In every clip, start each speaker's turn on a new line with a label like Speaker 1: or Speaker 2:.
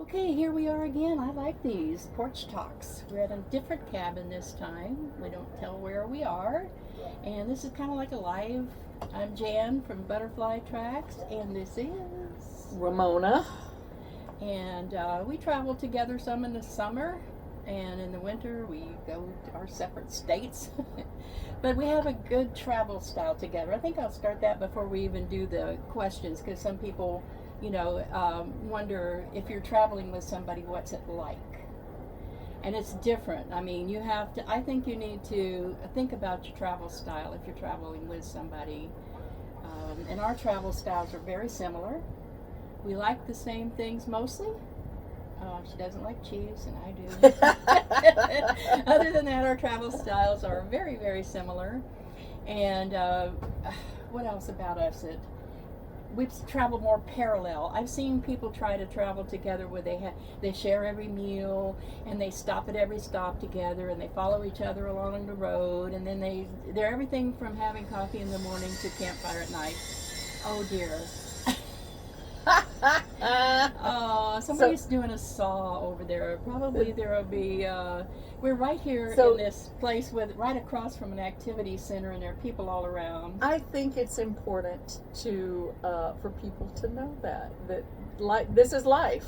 Speaker 1: Okay, here we are again. I like these porch talks. We're at a different cabin this time. We don't tell where we are. And this is kind of like a live. I'm Jan from ButterflyTracks, and this is
Speaker 2: Ramona.
Speaker 1: And we travel together some in the summer, and in the winter we go to our separate states. But we have a good travel style together. I think I'll start that before we even do the questions, because some people, wonder if you're traveling with somebody, what's it like? And it's different. I mean, I think you need to think about your travel style if you're traveling with somebody. And our travel styles are very similar. We like the same things mostly. She doesn't like cheese, and I do. Other than that, our travel styles are very, very similar. And what else about us? We travel more parallel. I've seen people try to travel together where they share every meal, and they stop at every stop together, and they follow each other along the road, and then they're everything from having coffee in the morning to campfire at night. Oh dear. Somebody's doing a saw over there. Probably there will be. We're right here in this place right across from an activity center, and there are people all around.
Speaker 2: I think it's important for people to know that this is life.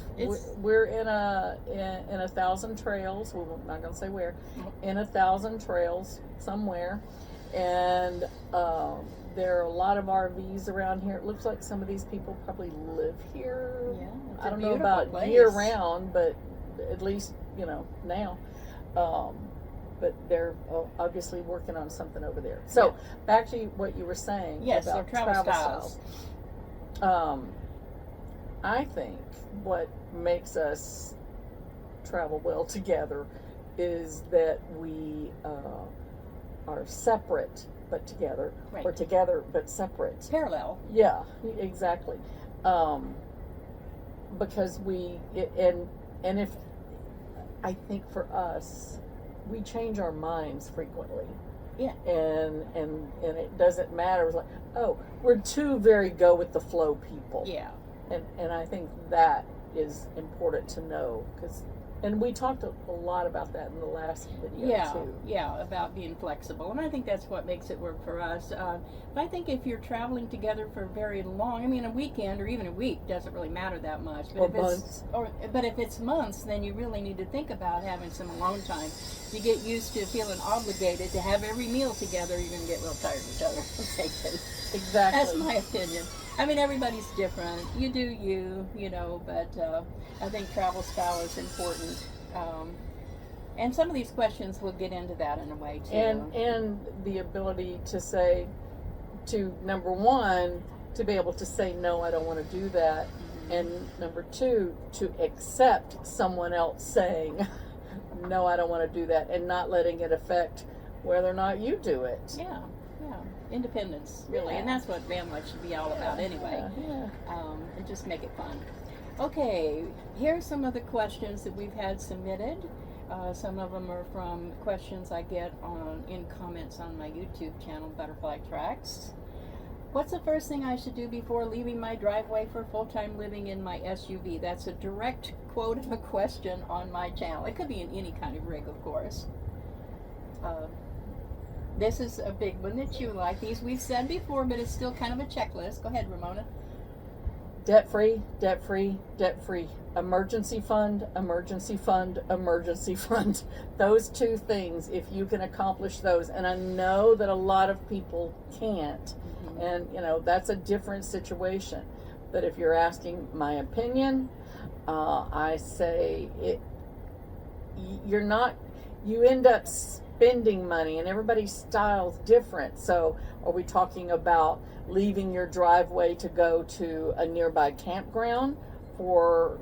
Speaker 2: We're in a 1,000 trails. We're not going to say where. In 1,000 trails somewhere, and there are a lot of RVs around here. It looks like some of these people probably live here.
Speaker 1: Yeah,
Speaker 2: I don't know about year round, but at least now. But they're obviously working on something over there. So back to what you were saying.
Speaker 1: Yes,
Speaker 2: about
Speaker 1: travel styles.
Speaker 2: I think what makes us travel well together is that we are separate but together,
Speaker 1: right,
Speaker 2: or together but separate.
Speaker 1: Parallel.
Speaker 2: Yeah, exactly. Because and if I think for us, we change our minds frequently.
Speaker 1: Yeah.
Speaker 2: And it doesn't matter. It's like, oh, we're two very go with the flow people.
Speaker 1: Yeah.
Speaker 2: And I think that is important to know, and we talked a lot about that in the last video too.
Speaker 1: Yeah, about being flexible, and I think that's what makes it work for us. But I think if you're traveling together for very long, I mean, a weekend or even a week doesn't really matter that much. But if it's months, then you really need to think about having some alone time. If you get used to feeling obligated to have every meal together, you're going to get real tired of each other.
Speaker 2: Exactly.
Speaker 1: That's my opinion. I mean, everybody's different. You do you, but I think travel style is important. And some of these questions, we'll get into that in a way, too.
Speaker 2: And the ability to say, number one, to be able to say, no, I don't want to do that. Mm-hmm. And number two, to accept someone else saying, no, I don't want to do that, and not letting it affect whether or not you do it.
Speaker 1: Yeah. Independence, really, and that's what van life should be all about anyway. And just make it fun. Okay, here's some of the questions that we've had submitted. Some of them are from questions I get in comments on my YouTube channel, ButterflyTracks. What's the first thing I should do before leaving my driveway for full-time living in my SUV? That's a direct quote of a question on my channel. It could be in any kind of rig, of course. This is a big one that you like. These we've said before, but it's still kind of a checklist. Go ahead, Ramona.
Speaker 2: Debt-free, debt-free, debt-free. Emergency fund, emergency fund, emergency fund. Those two things, if you can accomplish those, and I know that a lot of people can't, and that's a different situation. But if you're asking my opinion, I say you end up spending money, and everybody's style's different. So are we talking about leaving your driveway to go to a nearby campground for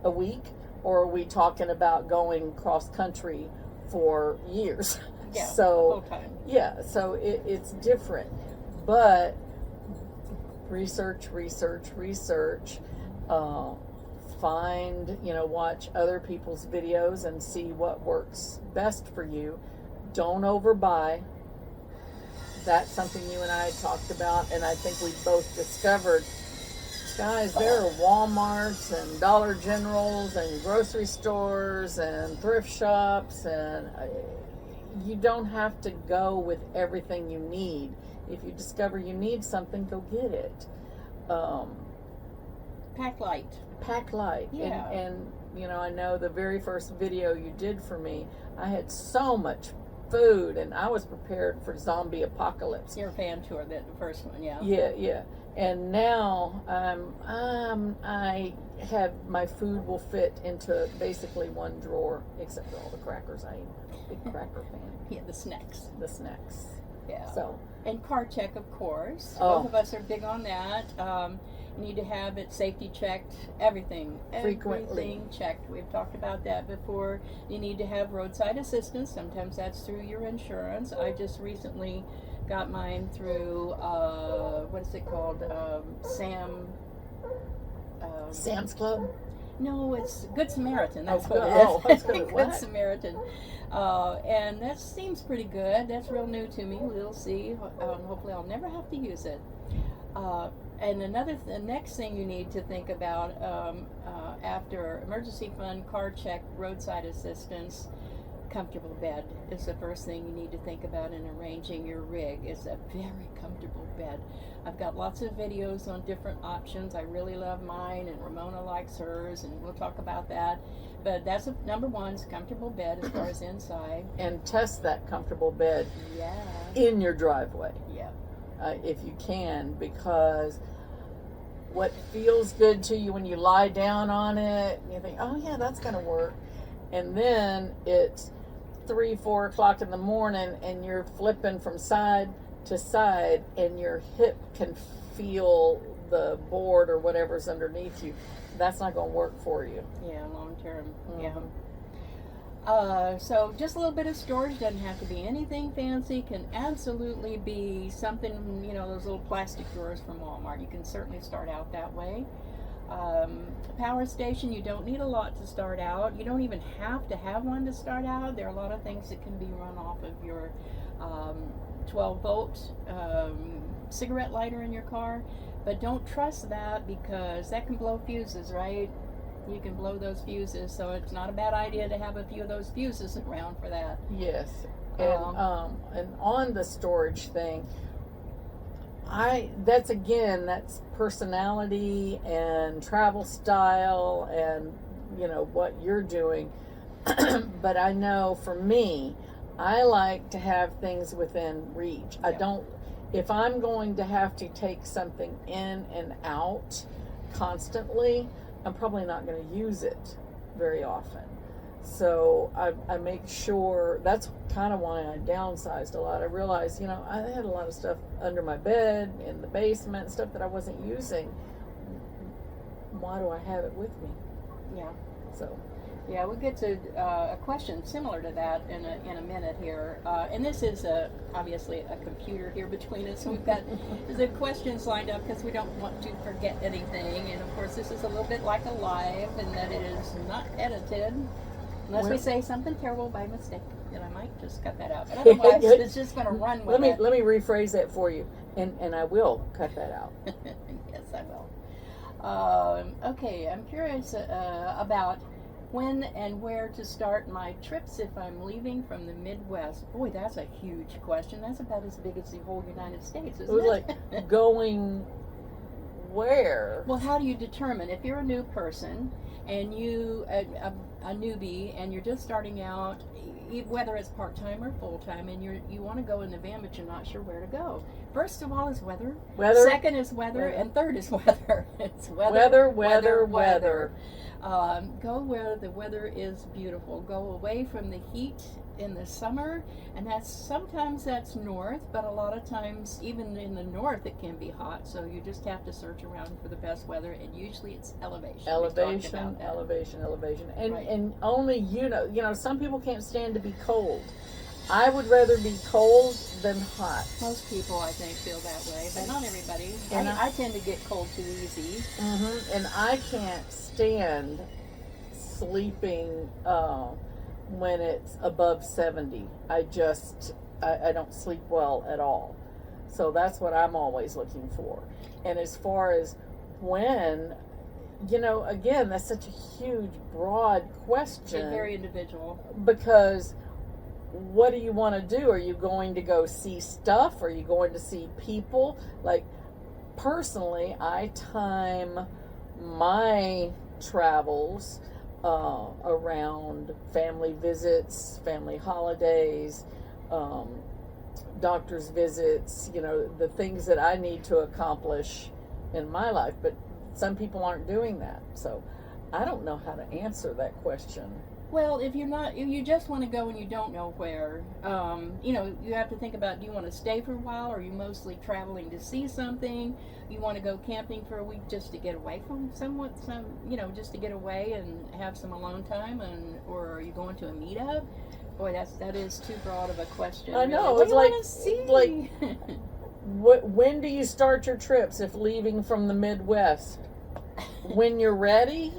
Speaker 2: a week, or are we talking about going cross country for years?
Speaker 1: Yeah,
Speaker 2: so
Speaker 1: full-time.
Speaker 2: Yeah, so it's different. But research, find, watch other people's videos and see what works best for you. Don't overbuy. That's something you and I had talked about, and I think we both discovered Guys, there are Walmarts and Dollar Generals and grocery stores and thrift shops, and you don't have to go with everything you need. If you discover you need something, go get it.
Speaker 1: Pack light.
Speaker 2: Pack light.
Speaker 1: Yeah.
Speaker 2: And you know, I know the very first video you did for me, I had so much food and I was prepared for zombie apocalypse.
Speaker 1: Your fan tour, the first one, yeah.
Speaker 2: Yeah. And now I have, my food will fit into basically one drawer, except for all the crackers. I am a big cracker fan.
Speaker 1: Yeah, the snacks. Yeah.
Speaker 2: So.
Speaker 1: And car check, of course.
Speaker 2: Oh.
Speaker 1: Both of us are big on that. You need to have it safety checked, everything
Speaker 2: Frequently.
Speaker 1: checked. We've talked about that before. You need to have roadside assistance. Sometimes that's through your insurance. I just recently got mine through, what is it called?
Speaker 2: Sam's Club?
Speaker 1: No, it's Good Samaritan. That's
Speaker 2: Oh,
Speaker 1: what
Speaker 2: good.
Speaker 1: it is.
Speaker 2: Oh, that's good.
Speaker 1: Good
Speaker 2: What?
Speaker 1: Samaritan. And that seems pretty good. That's real new to me. We'll see. Hopefully I'll never have to use it. And the next thing you need to think about after emergency fund, car check, roadside assistance, comfortable bed is the first thing you need to think about in arranging your rig. It's a very comfortable bed. I've got lots of videos on different options. I really love mine, and Ramona likes hers, and we'll talk about that. But that's number one, is comfortable bed as far as inside.
Speaker 2: And test that comfortable bed
Speaker 1: Yeah.
Speaker 2: in your driveway.
Speaker 1: Yeah.
Speaker 2: If you can, because what feels good to you when you lie down on it, and you think, oh yeah, that's going to work. And then it's 3-4 o'clock in the morning and you're flipping from side to side and your hip can feel the board or whatever's underneath you. That's not going to work for you.
Speaker 1: Yeah, long term.
Speaker 2: Mhm.
Speaker 1: Yeah. So just a little bit of storage, doesn't have to be anything fancy, can absolutely be something, those little plastic drawers from Walmart. You can certainly start out that way. Power station, you don't need a lot to start out. You don't even have to have one to start out. There are a lot of things that can be run off of your 12 volt cigarette lighter in your car, but don't trust that because that can blow fuses, right? You can blow those fuses, so it's not a bad idea to have a few of those fuses around for that.
Speaker 2: Yes. And on the storage thing, that's personality and travel style and what you're doing. But I know for me, I like to have things within reach.
Speaker 1: Yeah.
Speaker 2: If I'm going to have to take something in and out constantly, I'm probably not going to use it very often. So I make sure, that's kind of why I downsized a lot. I realized, I had a lot of stuff under my bed, in the basement, stuff that I wasn't using. Why do I have it with me?
Speaker 1: Yeah.
Speaker 2: So.
Speaker 1: Yeah, we'll get to a question similar to that in a minute here. And this is obviously a computer here between us. So we've got the questions lined up because we don't want to forget anything. And of course, this is a little bit like a live in that it is not edited. Unless we say something terrible by mistake, then I might just cut that out. But otherwise, it's just going to run with it.
Speaker 2: Let me rephrase that for you. And I will cut that out.
Speaker 1: Yes, I will. Okay, I'm curious about when and where to start my trips if I'm leaving from the Midwest. Boy, that's a huge question. That's about as big as the whole United States, isn't it?
Speaker 2: It was like going where?
Speaker 1: Well, how do you determine if you're a new person and you a newbie and you're just starting out, whether it's part-time or full-time, and you want to go in the van but you're not sure where to go? First of all is weather. Second is weather. And third is weather. It's weather. Go where the weather is beautiful. Go away from the heat in the summer, and sometimes that's north, but a lot of times even in the north it can be hot, so you just have to search around for the best weather, and usually it's elevation.
Speaker 2: Elevation. And
Speaker 1: Right.
Speaker 2: and only some people can't stand to be cold. I would rather be cold than hot.
Speaker 1: Most people, I think, feel that way, but not everybody.
Speaker 2: And
Speaker 1: I tend to get cold too easy.
Speaker 2: Mm-hmm. And I can't stand sleeping when it's above 70. I don't sleep well at all. So that's what I'm always looking for. And as far as when, again, that's such a huge, broad question.
Speaker 1: It's very individual.
Speaker 2: Because what do you want to do? Are you going to go see stuff? Are you going to see people? Like, personally, I time my travels around family visits, family holidays, doctor's visits, the things that I need to accomplish in my life. But some people aren't doing that. So I don't know how to answer that question.
Speaker 1: Well, if you just want to go and you don't know where, you have to think about, do you want to stay for a while, or are you mostly traveling to see something? You want to go camping for a week just to get away from just to get away and have some alone time, or are you going to a meetup? Boy, that is too broad of a question.
Speaker 2: I know.
Speaker 1: What
Speaker 2: It's
Speaker 1: do you
Speaker 2: like,
Speaker 1: want to see?
Speaker 2: when do you start your trips if leaving from the Midwest? When you're ready?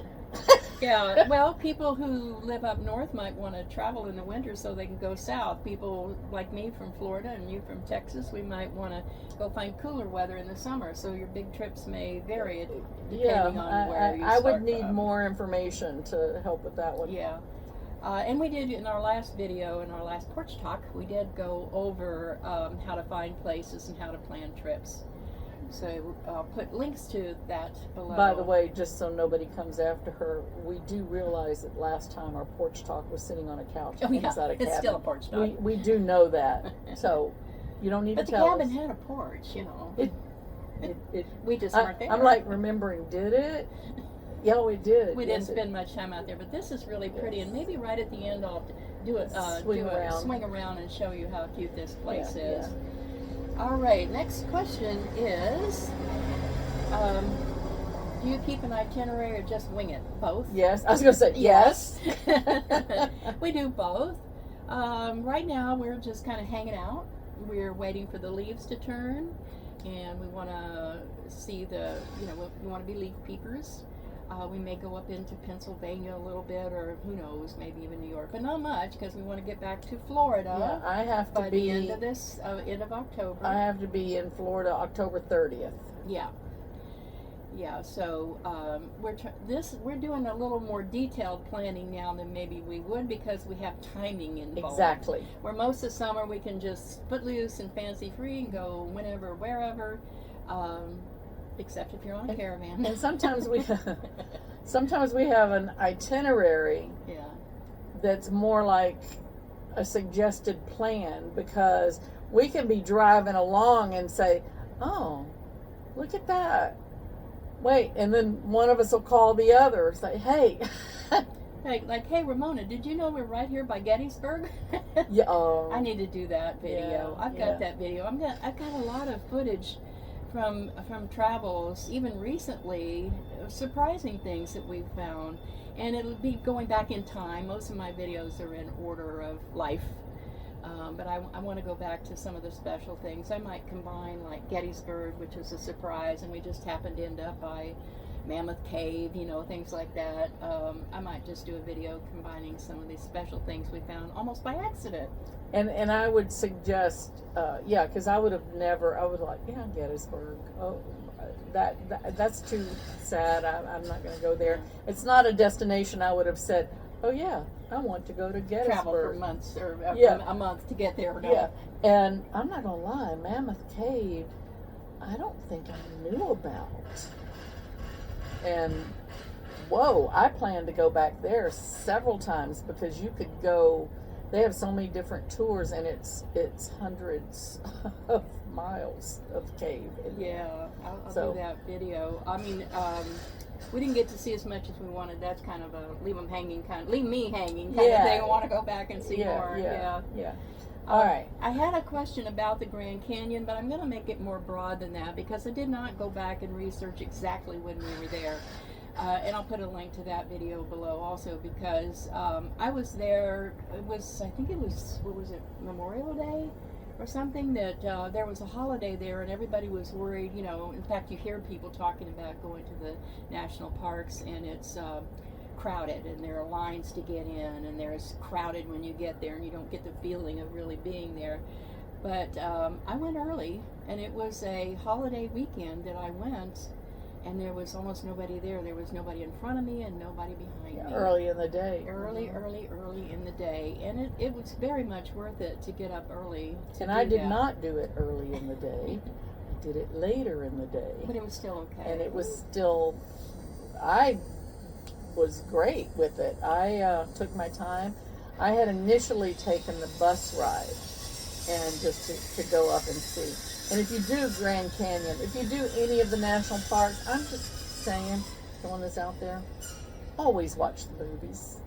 Speaker 1: Yeah, well, people who live up north might want to travel in the winter so they can go south. People like me from Florida and you from Texas, we might want to go find cooler weather in the summer. So your big trips may vary depending on where you start
Speaker 2: I would need
Speaker 1: from.
Speaker 2: more information to help with that one.
Speaker 1: Yeah. And we did, in our last video, in our last porch talk, we did go over how to find places and how to plan trips. So I'll put links to that below.
Speaker 2: By the way, just so nobody comes after her, we do realize that last time our porch talk was sitting on a couch inside a cabin.
Speaker 1: It's still a porch talk.
Speaker 2: We do know that. So you don't need
Speaker 1: but
Speaker 2: to tell us.
Speaker 1: But the cabin had a porch, we just weren't there.
Speaker 2: I'm like remembering, did it? Yeah, we did.
Speaker 1: We didn't spend much time out there, but this is really pretty. And maybe right at the end I'll swing around and show you how cute this place is. Yeah. All right, next question is, do you keep an itinerary or just wing it? Both?
Speaker 2: Yes. I was going to say yes.
Speaker 1: We do both. Right now, we're just kind of hanging out. We're waiting for the leaves to turn, and we want to see we want to be leaf peepers. We may go up into Pennsylvania a little bit, or who knows, maybe even New York, but not much because we want to get back to Florida.
Speaker 2: Yeah, I have to be
Speaker 1: by the end of October.
Speaker 2: I have to be in Florida October 30th.
Speaker 1: Yeah. So we're doing a little more detailed planning now than maybe we would because we have timing involved.
Speaker 2: Exactly.
Speaker 1: Where most of summer we can just foot loose and fancy free and go whenever, wherever. Except if you're on a caravan.
Speaker 2: And sometimes we have an itinerary that's more like a suggested plan, because we can be driving along and say, oh, look at that. Wait, and then one of us will call the other and say, hey.
Speaker 1: Hey, Ramona, did you know we're right here by Gettysburg?
Speaker 2: Yeah.
Speaker 1: I need to do that video.
Speaker 2: Yeah,
Speaker 1: I've got that video. I've got a lot of footage from travels, even recently, surprising things that we've found, and it'll be going back in time. Most of my videos are in order of life, but I want to go back to some of the special things. I might combine like Gettysburg, which is a surprise, and we just happened to end up by Mammoth Cave, things like that. I might just do a video combining some of these special things we found almost by accident.
Speaker 2: And I would suggest, because I would like, Gettysburg. Oh, that's too sad. I'm not going to go there. It's not a destination I would have said, oh yeah, I want to go to Gettysburg.
Speaker 1: Travel for months or a month to get there.
Speaker 2: Yeah, and I'm not going to lie, Mammoth Cave, I don't think I knew about. And whoa, I plan to go back there several times because you could go. They have so many different tours, and it's hundreds of miles of cave.
Speaker 1: I'll do that video. I mean, we didn't get to see as much as we wanted. That's kind of a leave me hanging kind of thing. I want to go back and see more.
Speaker 2: Yeah. All right.
Speaker 1: I had a question about the Grand Canyon, but I'm going to make it more broad than that because I did not go back and research exactly when we were there. And I'll put a link to that video below also because I was there. I think it was Memorial Day or something, that there was a holiday there and everybody was worried. In fact, you hear people talking about going to the national parks and it's crowded and there are lines to get in and there's crowded when you get there and you don't get the feeling of really being there. But I went early and it was a holiday weekend that I went, and there was almost nobody there. There was nobody in front of me and nobody behind me.
Speaker 2: Early in the day.
Speaker 1: Early in the day, and it was very much worth it to get up early.
Speaker 2: And I did not do it early in the day. I did it later in the day.
Speaker 1: But it was still okay.
Speaker 2: And it was still, I was great with it. I took my time. I had initially taken the bus ride and just to go up and see. And if you do Grand Canyon, if you do any of the national parks, I'm just saying, throwing this out there, always watch the movies.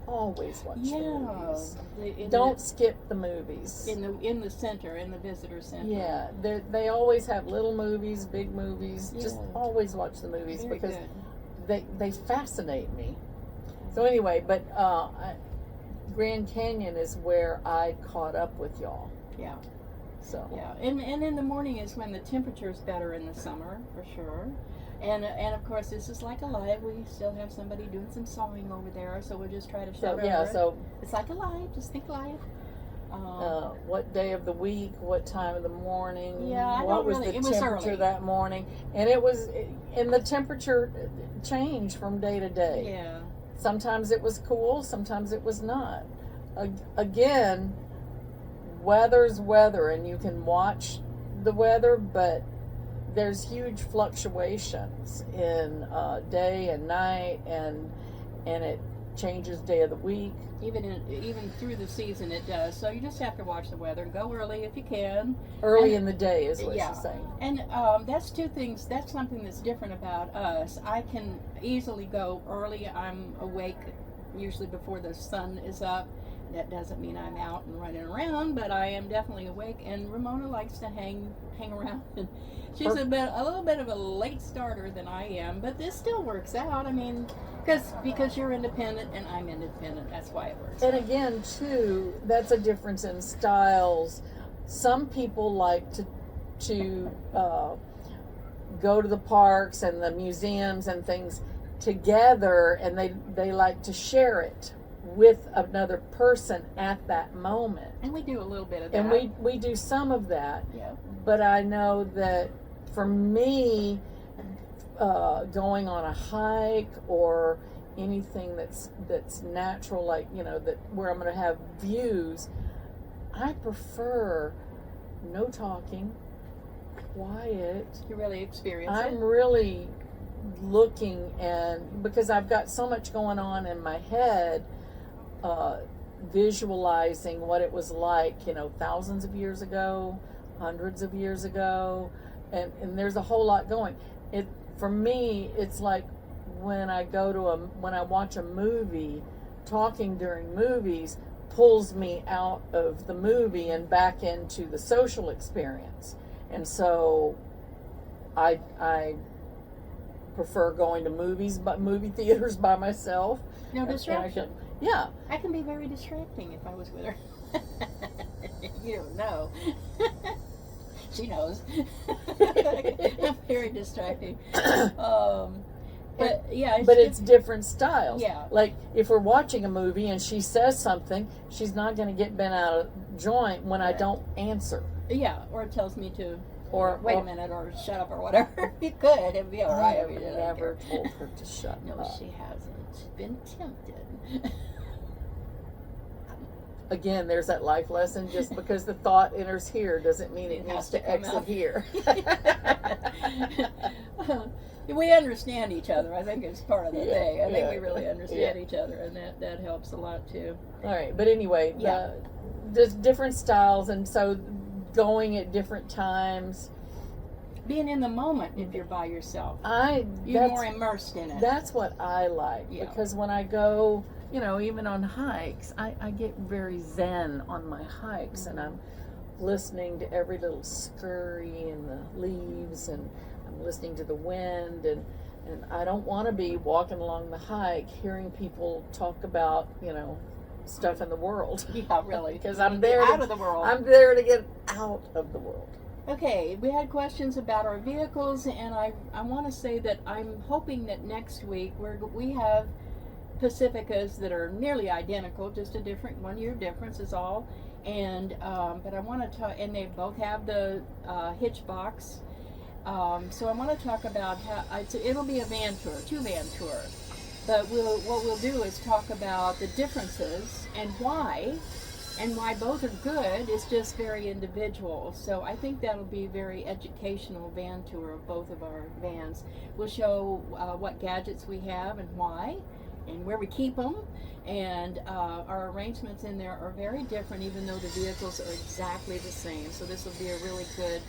Speaker 2: Always watch the movies. Don't skip the movies.
Speaker 1: In the center, in the visitor center.
Speaker 2: Yeah, they always have little movies, big movies. Yeah. Just always watch the movies. Very because good. They fascinate me. So anyway, but Grand Canyon is where I caught up with y'all.
Speaker 1: Yeah.
Speaker 2: So.
Speaker 1: Yeah, and in the morning is when the temperature is better in the summer, for sure. And of course, this is like a live. We still have somebody doing some sawing over there, so we'll just try to shout over it.
Speaker 2: So
Speaker 1: it's like a live. Just think live.
Speaker 2: What day of the week? What time of the morning?
Speaker 1: Yeah,
Speaker 2: what was the temperature that morning? And it was, and the temperature changed from day to day.
Speaker 1: Yeah.
Speaker 2: Sometimes it was cool. Sometimes it was not. Again, weather's weather, and you can watch the weather, but there's huge fluctuations in day and night, and it changes day of the week.
Speaker 1: Even through the season it does. So you just have to watch the weather. Go early if you can.
Speaker 2: Early in the day is what she's saying.
Speaker 1: And that's two things. That's something that's different about us. I can easily go early. I'm awake usually before the sun is up. That doesn't mean I'm out and running around, but I am definitely awake. And Ramona likes to hang around. And she's a little bit of a late starter than I am, but this still works out. I mean, because you're independent and I'm independent, that's why it works.
Speaker 2: And again, too, that's a difference in styles. Some people like to go to the parks and the museums and things together, and they like to share it with another person at that moment.
Speaker 1: And we do a little bit of that.
Speaker 2: And we do some of that.
Speaker 1: Yeah.
Speaker 2: But I know that for me, going on a hike or anything that's natural, like, that where I'm going to have views, I prefer no talking, quiet.
Speaker 1: You really experience
Speaker 2: I'm really looking, and because I've got so much going on in my head, visualizing what it was like, thousands of years ago, hundreds of years ago, and there's a whole lot going. For me, it's like when I watch a movie, talking during movies pulls me out of the movie and back into the social experience. And so I prefer going to movie theaters by myself.
Speaker 1: No distraction.
Speaker 2: Yeah.
Speaker 1: I can be very distracting if I was with her. You don't know. She knows. I'm very distracting. But yeah,
Speaker 2: it's different styles.
Speaker 1: Yeah.
Speaker 2: Like if we're watching a movie and she says something, she's not going to get bent out of joint when I don't answer.
Speaker 1: Yeah, or it tells me to.
Speaker 2: Or
Speaker 1: wait a minute, or shut up, or whatever. You could. It'd be all right.
Speaker 2: I never told her to shut up.
Speaker 1: No, she hasn't. Been tempted.
Speaker 2: Again, there's that life lesson. Just because the thought enters here doesn't mean it needs to exit
Speaker 1: out
Speaker 2: here.
Speaker 1: We understand each other. I think it's part of the thing. I think we really understand each other, and that helps a lot too.
Speaker 2: All right, but anyway, there's different styles, and so going at different times.
Speaker 1: Being in the moment if you're by yourself. You're more immersed in it.
Speaker 2: That's what I like. Yeah. Because when I go, even on hikes, I get very zen on my hikes, and I'm listening to every little scurry in the leaves, and I'm listening to the wind, and I don't want to be walking along the hike hearing people talk about, stuff in the world.
Speaker 1: Yeah, really.
Speaker 2: Because I'm there
Speaker 1: out of the world.
Speaker 2: I'm there to get out of the world.
Speaker 1: Okay, we had questions about our vehicles, and I want to say that I'm hoping that next week we have Pacificas that are nearly identical, just a different 1 year difference is all. And but I want to talk, and they both have the hitch box. So I want to talk about how it'll be a van tour, 2-van tour. But what we'll do is talk about the differences and why both are good. It's just very individual. So I think that'll be a very educational van tour of both of our vans. We'll show what gadgets we have and why, and where we keep them. And our arrangements in there are very different, even though the vehicles are exactly the same. So this will be a really good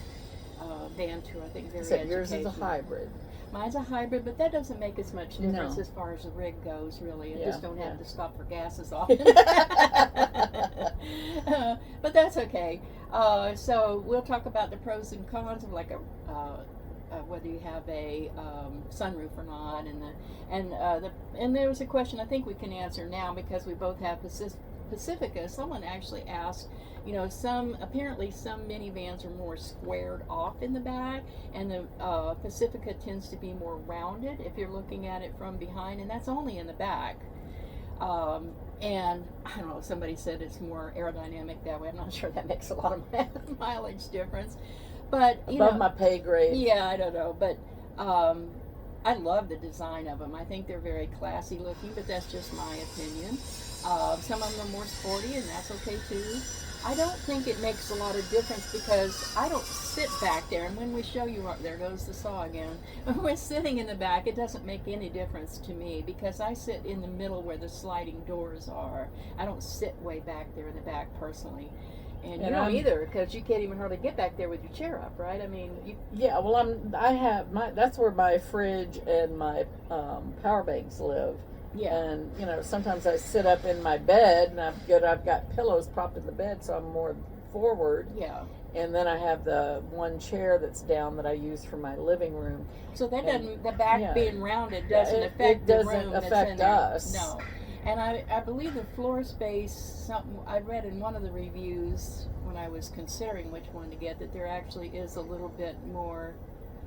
Speaker 1: van tour. I think very
Speaker 2: Except
Speaker 1: educational.
Speaker 2: yours is a hybrid.
Speaker 1: Mine's a hybrid, but that doesn't make as much difference
Speaker 2: No.
Speaker 1: as far as the rig goes, really. I
Speaker 2: Yeah,
Speaker 1: just don't have
Speaker 2: yeah.
Speaker 1: to stop for gas as often. But that's okay. So we'll talk about the pros and cons of like whether you have a sunroof or not, and there was a question I think we can answer now because we both have Pacifica. Someone actually asked, apparently some minivans are more squared off in the back, and the Pacifica tends to be more rounded if you're looking at it from behind, and that's only in the back. And I don't know, somebody said it's more aerodynamic that way. I'm not sure that makes a lot of mileage difference. But,
Speaker 2: Above my pay grade.
Speaker 1: Yeah, I don't know. But I love the design of them. I think they're very classy looking, but that's just my opinion. Some of them are more sporty, and that's okay too. I don't think it makes a lot of difference because I don't sit back there, and when we show you, there goes the saw again. When we're sitting in the back, it doesn't make any difference to me because I sit in the middle where the sliding doors are. I don't sit way back there in the back personally. And you don't either, because you can't even hardly get back there with your chair up, right? I mean,
Speaker 2: Yeah, well, that's where my fridge and my power banks live.
Speaker 1: Yeah.
Speaker 2: And, sometimes I sit up in my bed, and I've got pillows propped in the bed, so I'm more forward.
Speaker 1: Yeah.
Speaker 2: And then I have the one chair that's down that I use for my living room.
Speaker 1: So that doesn't, the back being rounded doesn't affect the room that's in there.
Speaker 2: us.
Speaker 1: No. And I believe the floor space, something I read in one of the reviews when I was considering which one to get, that there actually is a little bit more,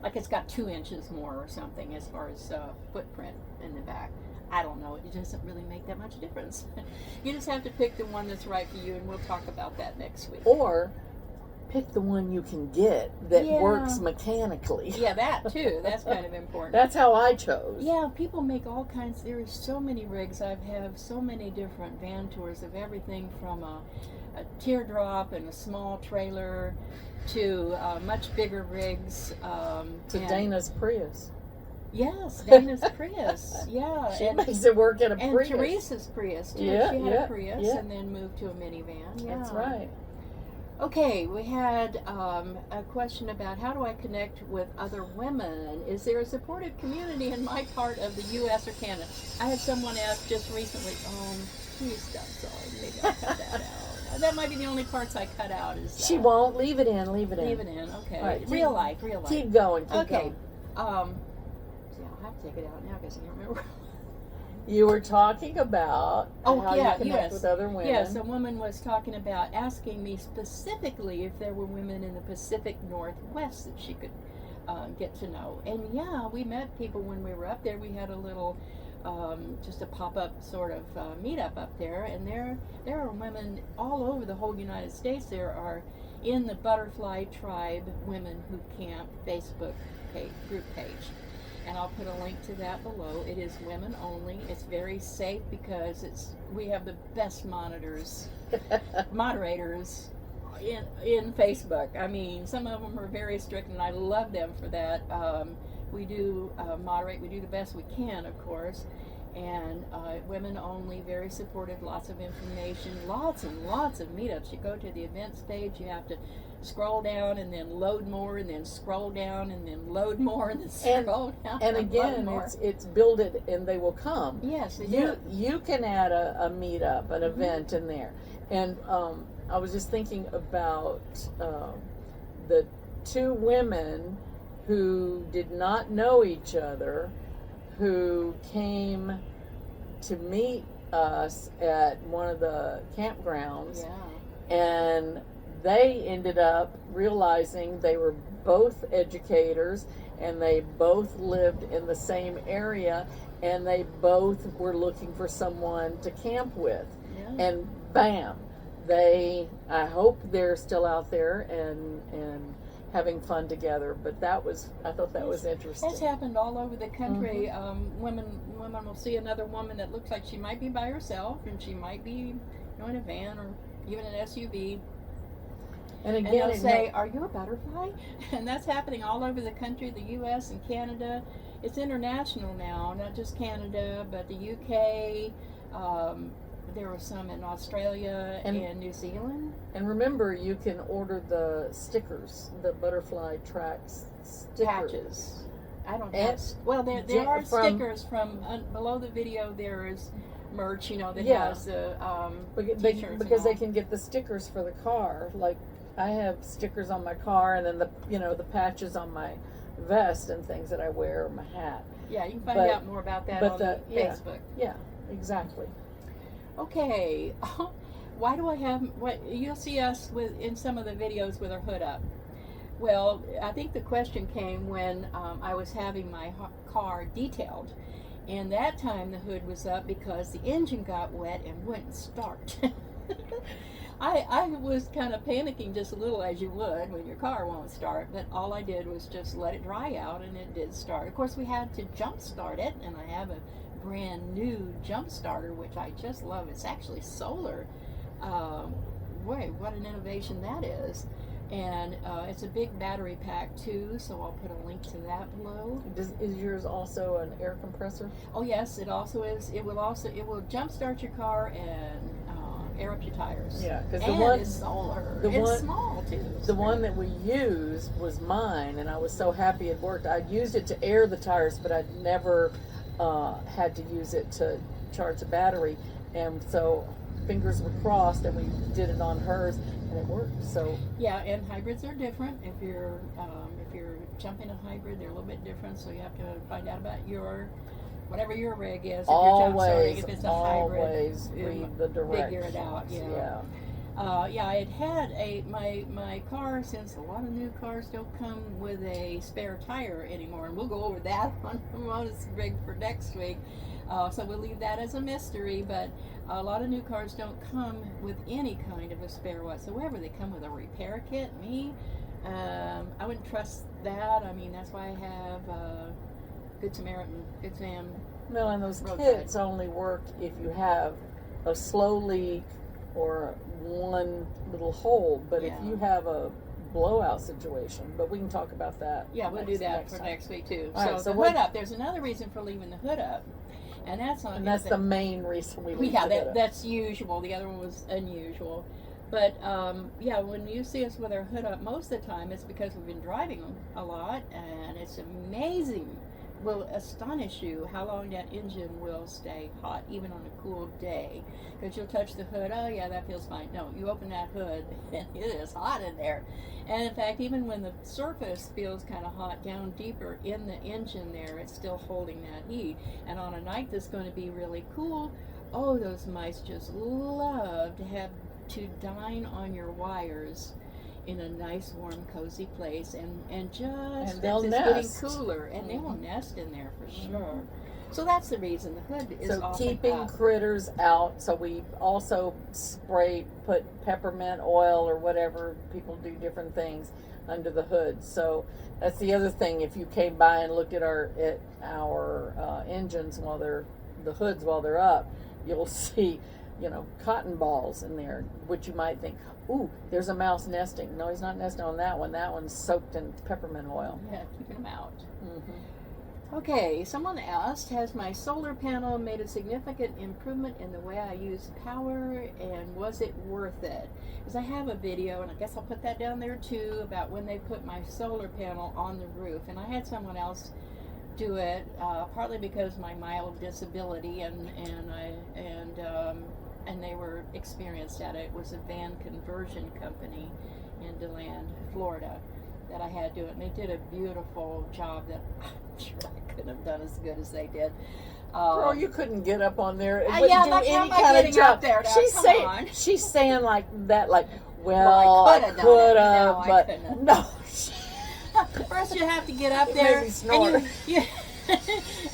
Speaker 1: like it's got 2 inches more or something as far as footprint in the back. I don't know. It doesn't really make that much difference. You just have to pick the one that's right for you, and we'll talk about that next week.
Speaker 2: Or pick the one you can get that works mechanically.
Speaker 1: Yeah, that too. That's kind of important.
Speaker 2: That's how I chose.
Speaker 1: Yeah, people make all kinds. There are so many rigs. I have so many different van tours of everything from a teardrop and a small trailer to much bigger rigs.
Speaker 2: To Dana's Prius.
Speaker 1: Yes, Dana's Prius. Yeah,
Speaker 2: She makes it work at a Prius.
Speaker 1: And Teresa's Prius too.
Speaker 2: Yeah,
Speaker 1: she had a Prius
Speaker 2: yeah.
Speaker 1: and then moved to a minivan. Yeah.
Speaker 2: That's right.
Speaker 1: Okay, we had a question about how do I connect with other women? Is there a supportive community in my part of the U.S. or Canada? I had someone ask just recently, please stop, sorry, maybe I'll cut that out. That might be the only parts I cut out. Is
Speaker 2: She won't. Leave it in. Leave it in.
Speaker 1: Leave it in, okay.
Speaker 2: Right,
Speaker 1: real life.
Speaker 2: Keep going. Keep
Speaker 1: okay.
Speaker 2: going.
Speaker 1: See, I'll have to take it out now because I can't remember.
Speaker 2: You were talking about how you connect with other women.
Speaker 1: Yes, a woman was talking about asking me specifically if there were women in the Pacific Northwest that she could get to know. And yeah, we met people when we were up there. We had a little, just a pop-up sort of meetup up there. And there are women all over the whole United States. There are in the Butterfly Tribe Women Who Camp Facebook group page. And I'll put a link to that below. It is women only. It's very safe because we have the best moderators in Facebook. I mean, some of them are very strict, and I love them for that. We do moderate. We do the best we can, of course. And women only, very supportive, lots of information, lots and lots of meetups. You go to the events page, you have to scroll down and then load more and then scroll down and then load more and then scroll down.
Speaker 2: And again, it's build it and they will come.
Speaker 1: Yes,
Speaker 2: you can add a meetup, an event in there. And I was just thinking about the 2 women who did not know each other, who came to meet us at one of the campgrounds.
Speaker 1: Yeah.
Speaker 2: And they ended up realizing they were both educators and they both lived in the same area and they both were looking for someone to camp with.
Speaker 1: Yeah.
Speaker 2: And bam, I hope they're still out there and having fun together. But I thought that was interesting.
Speaker 1: That's happened all over the country. Women will see another woman that looks like she might be by herself, and she might be in a van or even an SUV.
Speaker 2: And again,
Speaker 1: and they'll say, "Are you a butterfly?" And that's happening all over the country, the U.S. and Canada. It's international now, not just Canada, but the UK. There were some in Australia and New Zealand.
Speaker 2: And remember, you can order the stickers, the ButterflyTracks stickers.
Speaker 1: Patches. I don't have. Well, there are stickers from below the video. There is merch, that has the t-shirts
Speaker 2: because they can get the stickers for the car. Like I have stickers on my car, and then the patches on my vest and things that I wear, or my hat.
Speaker 1: Yeah, you can find out more about that on Facebook.
Speaker 2: Yeah, exactly.
Speaker 1: Okay, why do I have you'll see us in some of the videos with our hood up? Well, I think the question came when I was having my car detailed, and that time the hood was up because the engine got wet and wouldn't start. I was kind of panicking just a little, as you would when your car won't start, but all I did was just let it dry out, and it did start. Of course, we had to jump start it, and I have a brand new jump starter, which I just love. It's actually solar. Boy, what an innovation that is. And it's a big battery pack too, so I'll put a link to that below.
Speaker 2: Is yours also an air compressor?
Speaker 1: Oh yes, it also is. It will jump start your car and air up your tires.
Speaker 2: Yeah, because
Speaker 1: it's solar. It's small too.
Speaker 2: The one that we used was mine, and I was so happy it worked. I'd used it to air the tires, but I'd never had to use it to charge the battery, and so fingers were crossed, and we did it on hers, and it worked. So
Speaker 1: yeah, and hybrids are different. If you're jumping a hybrid, they're a little bit different. So you have to find out about whatever your rig is. If you're jump starting, if it's a hybrid,
Speaker 2: always read the directions.
Speaker 1: Figure it out.
Speaker 2: Yeah.
Speaker 1: I had my car, since a lot of new cars don't come with a spare tire anymore, and we'll go over that on Ramona's rig for next week. So we'll leave that as a mystery, but a lot of new cars don't come with any kind of a spare whatsoever. They come with a repair kit. I wouldn't trust that. I mean, that's why I have Good Samaritan, Good Sam.
Speaker 2: No, and those
Speaker 1: roadside
Speaker 2: kits only work if you have a slow leak or one little hole, but if you have a blowout situation, but we can talk about that.
Speaker 1: Yeah, we'll do that for next week too.
Speaker 2: Right,
Speaker 1: so the hood up, there's another reason for leaving the hood up, and that's
Speaker 2: the main reason we leave the hood up.
Speaker 1: That's usual. The other one was unusual. But when you see us with our hood up, most of the time it's because we've been driving a lot, and it's amazing. Will astonish you how long that engine will stay hot, even on a cool day. Because you'll touch the hood, oh yeah, that feels fine. No, you open that hood, and it is hot in there. And in fact, even when the surface feels kind of hot down deeper in the engine there, it's still holding that heat. And on a night that's going to be really cool, oh, those mice just love to dine on your wires in a nice, warm, cozy place, and just
Speaker 2: they'll
Speaker 1: as it's
Speaker 2: nest.
Speaker 1: getting cooler, and they will nest in there for sure. So that's the reason the hood is
Speaker 2: so
Speaker 1: often
Speaker 2: keeping
Speaker 1: up.
Speaker 2: critters out. So we also put peppermint oil or whatever, people do different things under the hood. So that's the other thing. If you came by and looked at our engines the hoods while they're up, you'll see cotton balls in there, which you might think, ooh, there's a mouse nesting. No, he's not nesting on that one. That one's soaked in peppermint oil.
Speaker 1: Yeah, keeping them out. Okay, someone asked, has my solar panel made a significant improvement in the way I use power, and was it worth it? Because I have a video, and I guess I'll put that down there too, about when they put my solar panel on the roof. And I had someone else do it, partly because of my mild disability, and they were experienced at it. It was a van conversion company in DeLand, Florida, that I had do it, and they did a beautiful job that I'm sure I couldn't have done as good as they did.
Speaker 2: Girl, you couldn't get up on there. It
Speaker 1: Yeah,
Speaker 2: wouldn't
Speaker 1: that's
Speaker 2: do
Speaker 1: how
Speaker 2: any
Speaker 1: am I
Speaker 2: kind of
Speaker 1: getting
Speaker 2: job.
Speaker 1: up there now?
Speaker 2: She's saying like that, like,
Speaker 1: Well, I
Speaker 2: I
Speaker 1: could
Speaker 2: could
Speaker 1: have
Speaker 2: have, but
Speaker 1: couldn't.
Speaker 2: no.
Speaker 1: First, you have to get up
Speaker 2: It
Speaker 1: there,
Speaker 2: made me snort.
Speaker 1: and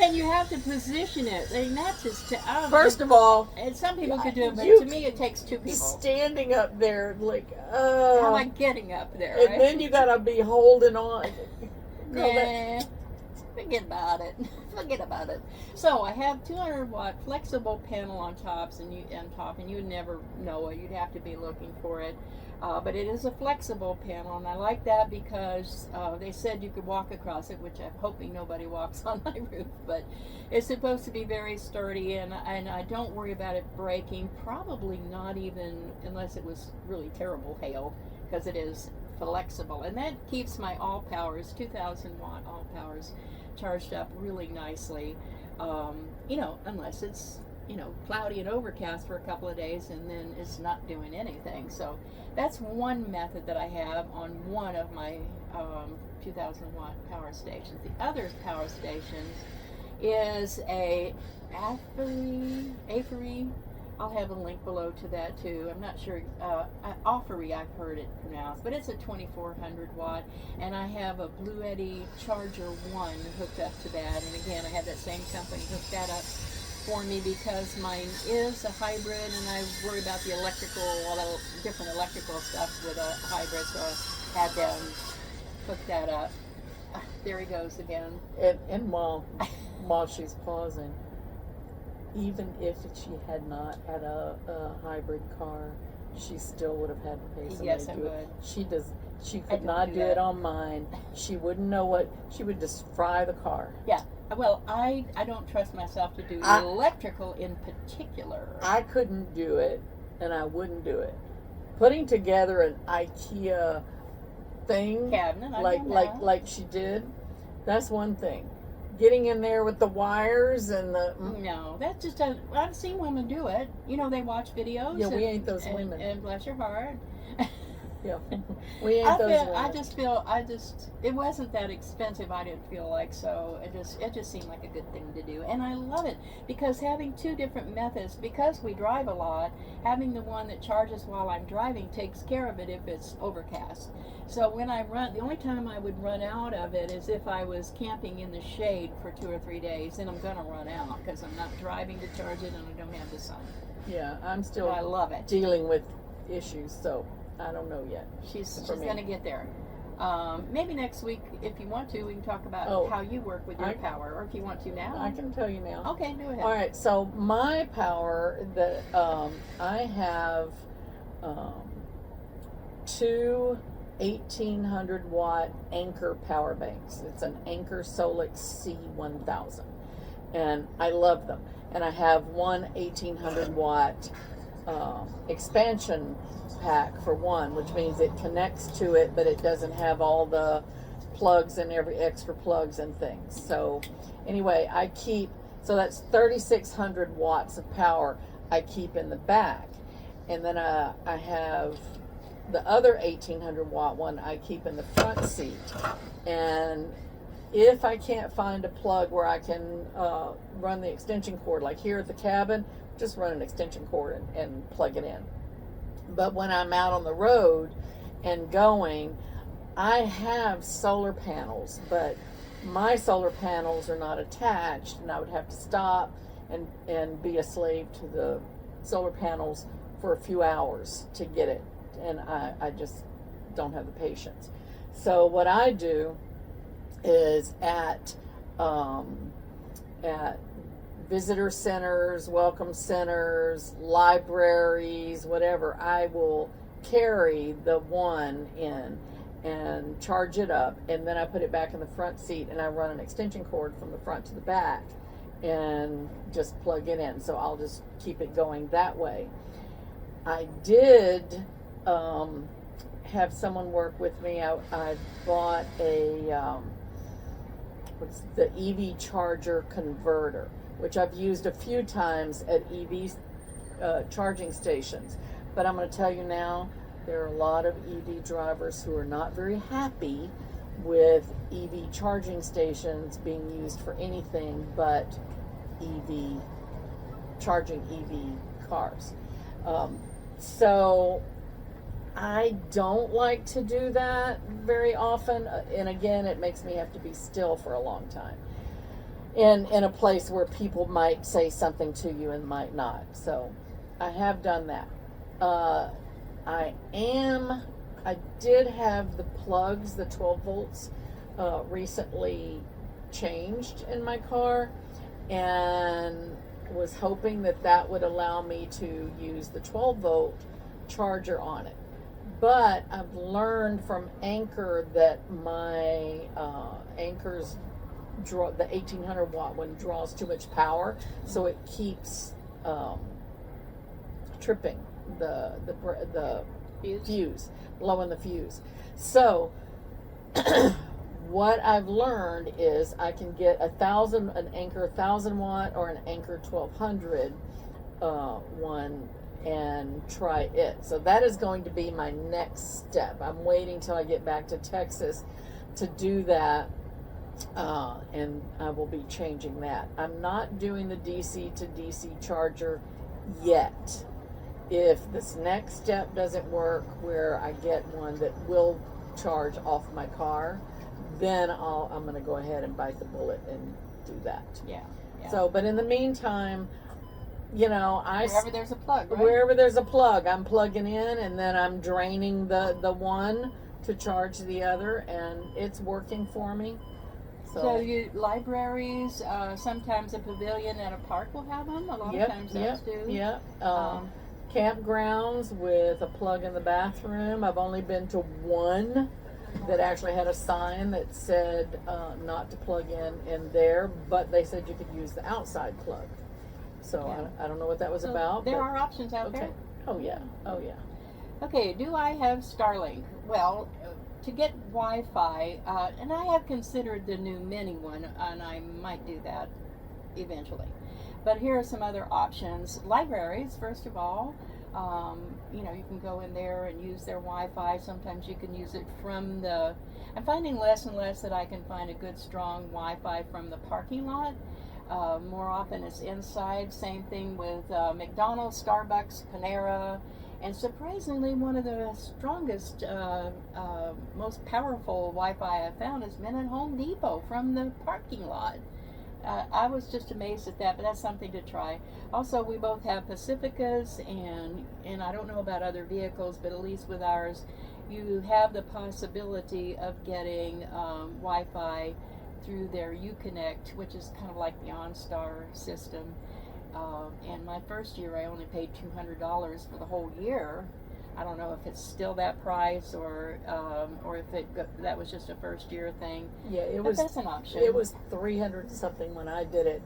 Speaker 1: And you have to position it. I mean, that's just
Speaker 2: First of all,
Speaker 1: and some people could do it, but
Speaker 2: you
Speaker 1: to me, it takes two people.
Speaker 2: standing up there, like,
Speaker 1: How am I getting up there?
Speaker 2: and
Speaker 1: Right?
Speaker 2: then you gotta be holding on. Girl,
Speaker 1: Nah, forget about it. Forget about it. So I have 200-watt flexible panel on top, and you would never know it. You'd have to be looking for it. But it is a flexible panel, and I like that because they said you could walk across it, which I'm hoping nobody walks on my roof. But it's supposed to be very sturdy, and I don't worry about it breaking. Probably not even unless it was really terrible hail, because it is flexible, and that keeps my all powers, 2,000-watt all powers, charged up really nicely. Unless it's cloudy and overcast for a couple of days, and then it's not doing anything. So that's one method that I have on one of my 2,000-watt power stations. The other power stations is a Afery. I'll have a link below to that too. I'm not sure. Offery, I've heard it pronounced, but it's a 2,400 watt, and I have a Blue Eddy Charger 1 hooked up to that. And again, I have that same company hook that up for me because mine is a hybrid, and I worry about the all the different electrical stuff with a hybrid, so I had them hook that up. There he goes again.
Speaker 2: And while she's pausing, even if she had not had a hybrid car, she still would have had to pay somebody
Speaker 1: Yes,
Speaker 2: to
Speaker 1: I
Speaker 2: do
Speaker 1: would.
Speaker 2: it. She
Speaker 1: I
Speaker 2: could
Speaker 1: don't
Speaker 2: not
Speaker 1: do
Speaker 2: do
Speaker 1: that.
Speaker 2: it on mine. She wouldn't know what, she would just fry the car.
Speaker 1: Yeah. Well, I don't trust myself to do electrical in particular.
Speaker 2: I couldn't do it, and I wouldn't do it. Putting together an IKEA thing,
Speaker 1: Cabinet, I've done that.
Speaker 2: like she did, that's one thing. Getting in there with the wires and the
Speaker 1: No, that's just I've seen women do it. They watch videos.
Speaker 2: Yeah, we ain't those
Speaker 1: and,
Speaker 2: women.
Speaker 1: And bless your heart.
Speaker 2: yeah, we ain't those women.
Speaker 1: I just it wasn't that expensive. I didn't feel like, so it just seemed like a good thing to do, and I love it because having two different methods, because we drive a lot, having the one that charges while I'm driving takes care of it if it's overcast. So when I run, the only time I would run out of it is if I was camping in the shade for 2 or 3 days. Then I'm going to run out because I'm not driving to charge it and I don't have the sun.
Speaker 2: Yeah, I'm still
Speaker 1: But I love it.
Speaker 2: dealing with issues, so I don't know yet.
Speaker 1: She's going to get there. Maybe next week, if you want to, we can talk about how you work with your power, or if you want to now.
Speaker 2: I can tell you now.
Speaker 1: Okay, do it.
Speaker 2: All right, so my power that I have two 1,800 watt Anchor power banks. It's an Anchor Solix C1000, and I love them. And I have one 1,800 watt expansion pack for one, which means it connects to it, but it doesn't have all the plugs and every extra plugs and things. So anyway, so that's 3,600 watts of power I keep in the back. And then I have the other 1,800 watt one I keep in the front seat. And if I can't find a plug where I can run the extension cord, like here at the cabin, just run an extension cord and plug it in. But when I'm out on the road and going, I have solar panels, but my solar panels are not attached, and I would have to stop and be a slave to the solar panels for a few hours to get it. And I just don't have the patience. So what I do is at visitor centers, welcome centers, libraries, whatever, I will carry the one in and charge it up, and then I put it back in the front seat, and I run an extension cord from the front to the back and just plug it in. So I'll just keep it going that way. I did have someone work with me. I bought what's the EV charger converter, which I've used a few times at EV charging stations. But I'm going to tell you now, there are a lot of EV drivers who are not very happy with EV charging stations being used for anything but charging EV cars. So I don't like to do that very often, and again, it makes me have to be still for a long time. in a place where people might say something to you and might not. So I have done that. I did have the plugs, the 12 volts, recently changed in my car, and was hoping that would allow me to use the 12 volt charger on it. But I've learned from Anchor that my Anchor's draw, the 1800 watt one, draws too much power, so it keeps tripping the fuse, blowing the fuse. So what I've learned is I can get an Anchor 1000 watt or an Anchor 1200 one and try it. So that is going to be my next step. I'm waiting till I get back to Texas to do that, and I will be changing that. I'm not doing the DC to DC charger yet. If this next step doesn't work, where I get one that will charge off my car, then I'm going to go ahead and bite the bullet and do that.
Speaker 1: Yeah.
Speaker 2: So, but in the meantime,
Speaker 1: wherever there's a plug, right?
Speaker 2: Wherever there's a plug, I'm plugging in, and then I'm draining the one to charge the other, and it's working for me.
Speaker 1: So libraries, sometimes a pavilion at a park will have them. A lot of times those do.
Speaker 2: Yep. Campgrounds with a plug in the bathroom. I've only been to one that actually had a sign that said not to plug in there, but they said you could use the outside plug. So I don't know what that was about.
Speaker 1: There are options out there.
Speaker 2: Oh yeah.
Speaker 1: Okay, do I have Starlink? Well, to get Wi-Fi, and I have considered the new mini one, and I might do that eventually. But here are some other options. Libraries, first of all. You can go in there and use their Wi-Fi. Sometimes you can use it from I'm finding less and less that I can find a good strong Wi-Fi from the parking lot. More often it's inside. Same thing with McDonald's, Starbucks, Panera. And surprisingly, one of the strongest, most powerful Wi-Fi I've found has been at Home Depot from the parking lot. I was just amazed at that, but that's something to try. Also, we both have Pacificas, and I don't know about other vehicles, but at least with ours, you have the possibility of getting Wi-Fi through their Uconnect, which is kind of like the OnStar system. And my first year, I only paid $200 for the whole year. I don't know if it's still that price or if that was just a first year thing.
Speaker 2: Yeah,
Speaker 1: but that's an option.
Speaker 2: It was $300 something when I did it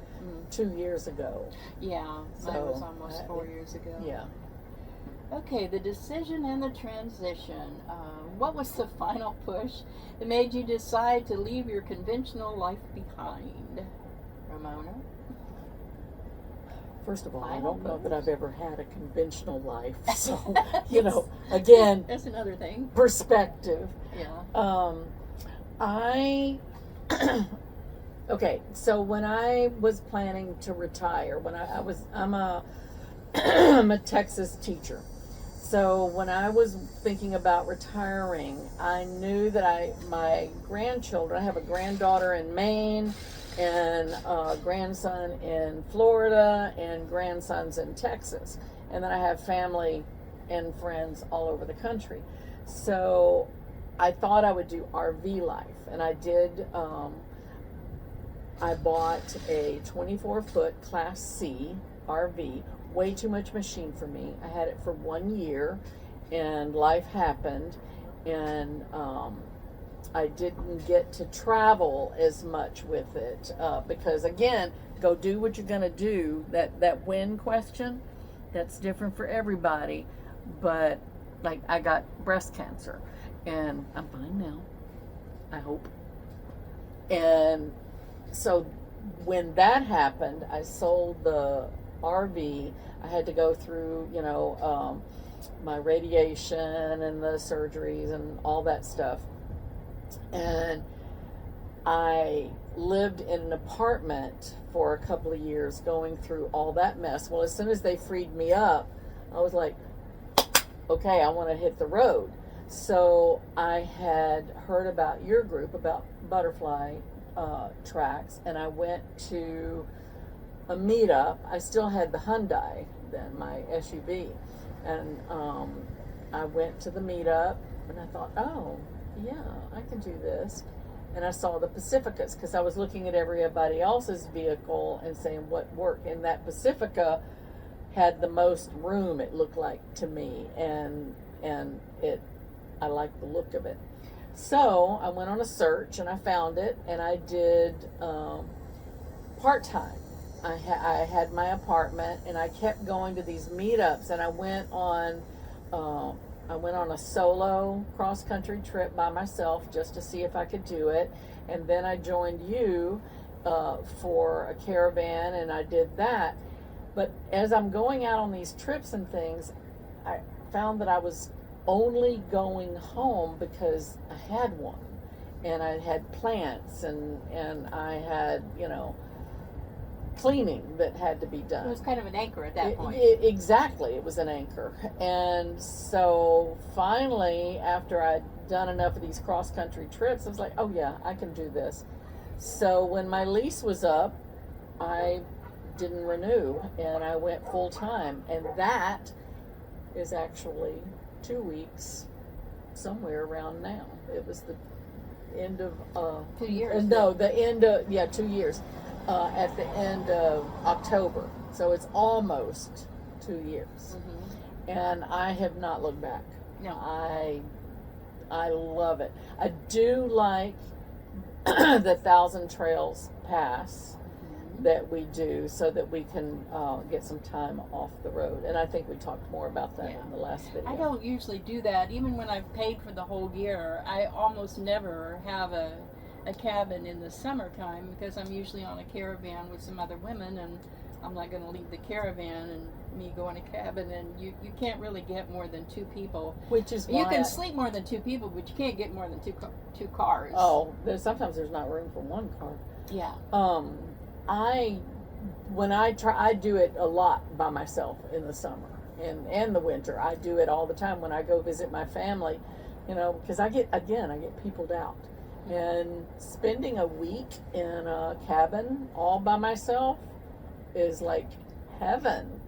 Speaker 2: 2 years ago.
Speaker 1: Yeah, so mine was almost 4 years ago.
Speaker 2: Yeah.
Speaker 1: Okay, the decision and the transition. What was the final push that made you decide to leave your conventional life behind, Ramona?
Speaker 2: First of all, I don't know that I've ever had a conventional life. So, again,
Speaker 1: that's another thing.
Speaker 2: Perspective.
Speaker 1: Yeah.
Speaker 2: Okay, so when I was planning to retire, I'm a Texas teacher. So when I was thinking about retiring, I knew that my grandchildren, I have a granddaughter in Maine, and a grandson in Florida, and grandsons in Texas. And then I have family and friends all over the country. So I thought I would do RV life. And I did, I bought a 24-foot Class C RV, way too much machine for me. I had it for 1 year, and life happened, and I didn't get to travel as much with it because, again, go do what you're going to do. That when question, that's different for everybody. But, like, I got breast cancer, and I'm fine now, I hope. And so when that happened, I sold the RV. I had to go through, my radiation and the surgeries and all that stuff. And I lived in an apartment for a couple of years going through all that mess. Well, as soon as they freed me up, I was like, okay, I want to hit the road. So I had heard about your group, about Butterfly Tracks, and I went to a meetup. I still had the Hyundai then, my SUV, and I went to the meetup, and I thought, oh yeah, I can do this. And I saw the Pacificas because I was looking at everybody else's vehicle and saying what worked. And that Pacifica had the most room, it looked like to me, and I liked the look of it. So I went on a search and I found it, and I did part-time. I had my apartment, and I kept going to these meetups, and I went on a solo cross-country trip by myself just to see if I could do it. And then I joined you for a caravan, and I did that. But as I'm going out on these trips and things, I found that I was only going home because I had one. And I had plants, and I had, cleaning that had to be done.
Speaker 1: It was kind of an anchor at that point.
Speaker 2: Exactly, it was an anchor. And so finally, after I'd done enough of these cross-country trips, I was like, oh yeah, I can do this. So when my lease was up, I didn't renew, and I went full-time. And that is actually 2 weeks, somewhere around now. It was the end of
Speaker 1: 2 years.
Speaker 2: No, the end of 2 years. At the end of October, so it's almost 2 years, and I have not looked back.
Speaker 1: No,
Speaker 2: I love it. I do like the 1,000 Trails Pass that we do, so that we can get some time off the road. And I think we talked more about that in the last video.
Speaker 1: I don't usually do that. Even when I've paid for the whole year, I almost never have a cabin in the summertime, because I'm usually on a caravan with some other women, and I'm not going to leave the caravan and me go in a cabin, and you can't really get more than 2 people.
Speaker 2: Which is why
Speaker 1: you can sleep more than 2 people, but you can't get more than two cars.
Speaker 2: Oh, sometimes there's not room for one car.
Speaker 1: Yeah.
Speaker 2: I do it a lot by myself in the summer and the winter. I do it all the time when I go visit my family, because I get peopled out. And spending a week in a cabin all by myself is like heaven.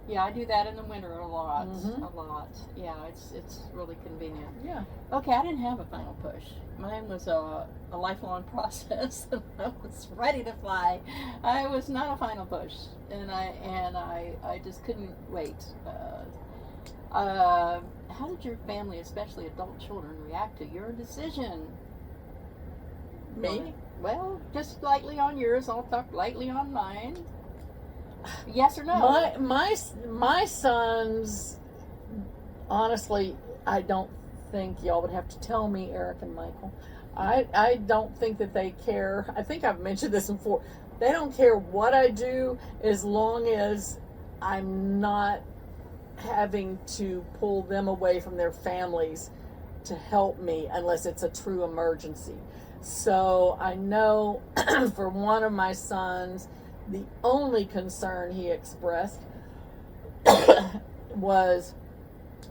Speaker 1: Yeah, I do that in the winter a lot. A lot. Yeah, it's really convenient.
Speaker 2: Yeah.
Speaker 1: Okay, I didn't have a final push. Mine was a lifelong process. I was ready to fly. I was not a final push, and I just couldn't wait. How did your family, especially adult children, react to your decision?
Speaker 2: Me?
Speaker 1: Well, just lightly on yours. I'll talk lightly on mine. Yes or no?
Speaker 2: My sons, honestly, I don't think y'all would have to tell me, Eric and Michael. I don't think that they care. I think I've mentioned this before. They don't care what I do, as long as I'm not having to pull them away from their families to help me, unless it's a true emergency. So I know for one of my sons, the only concern he expressed was,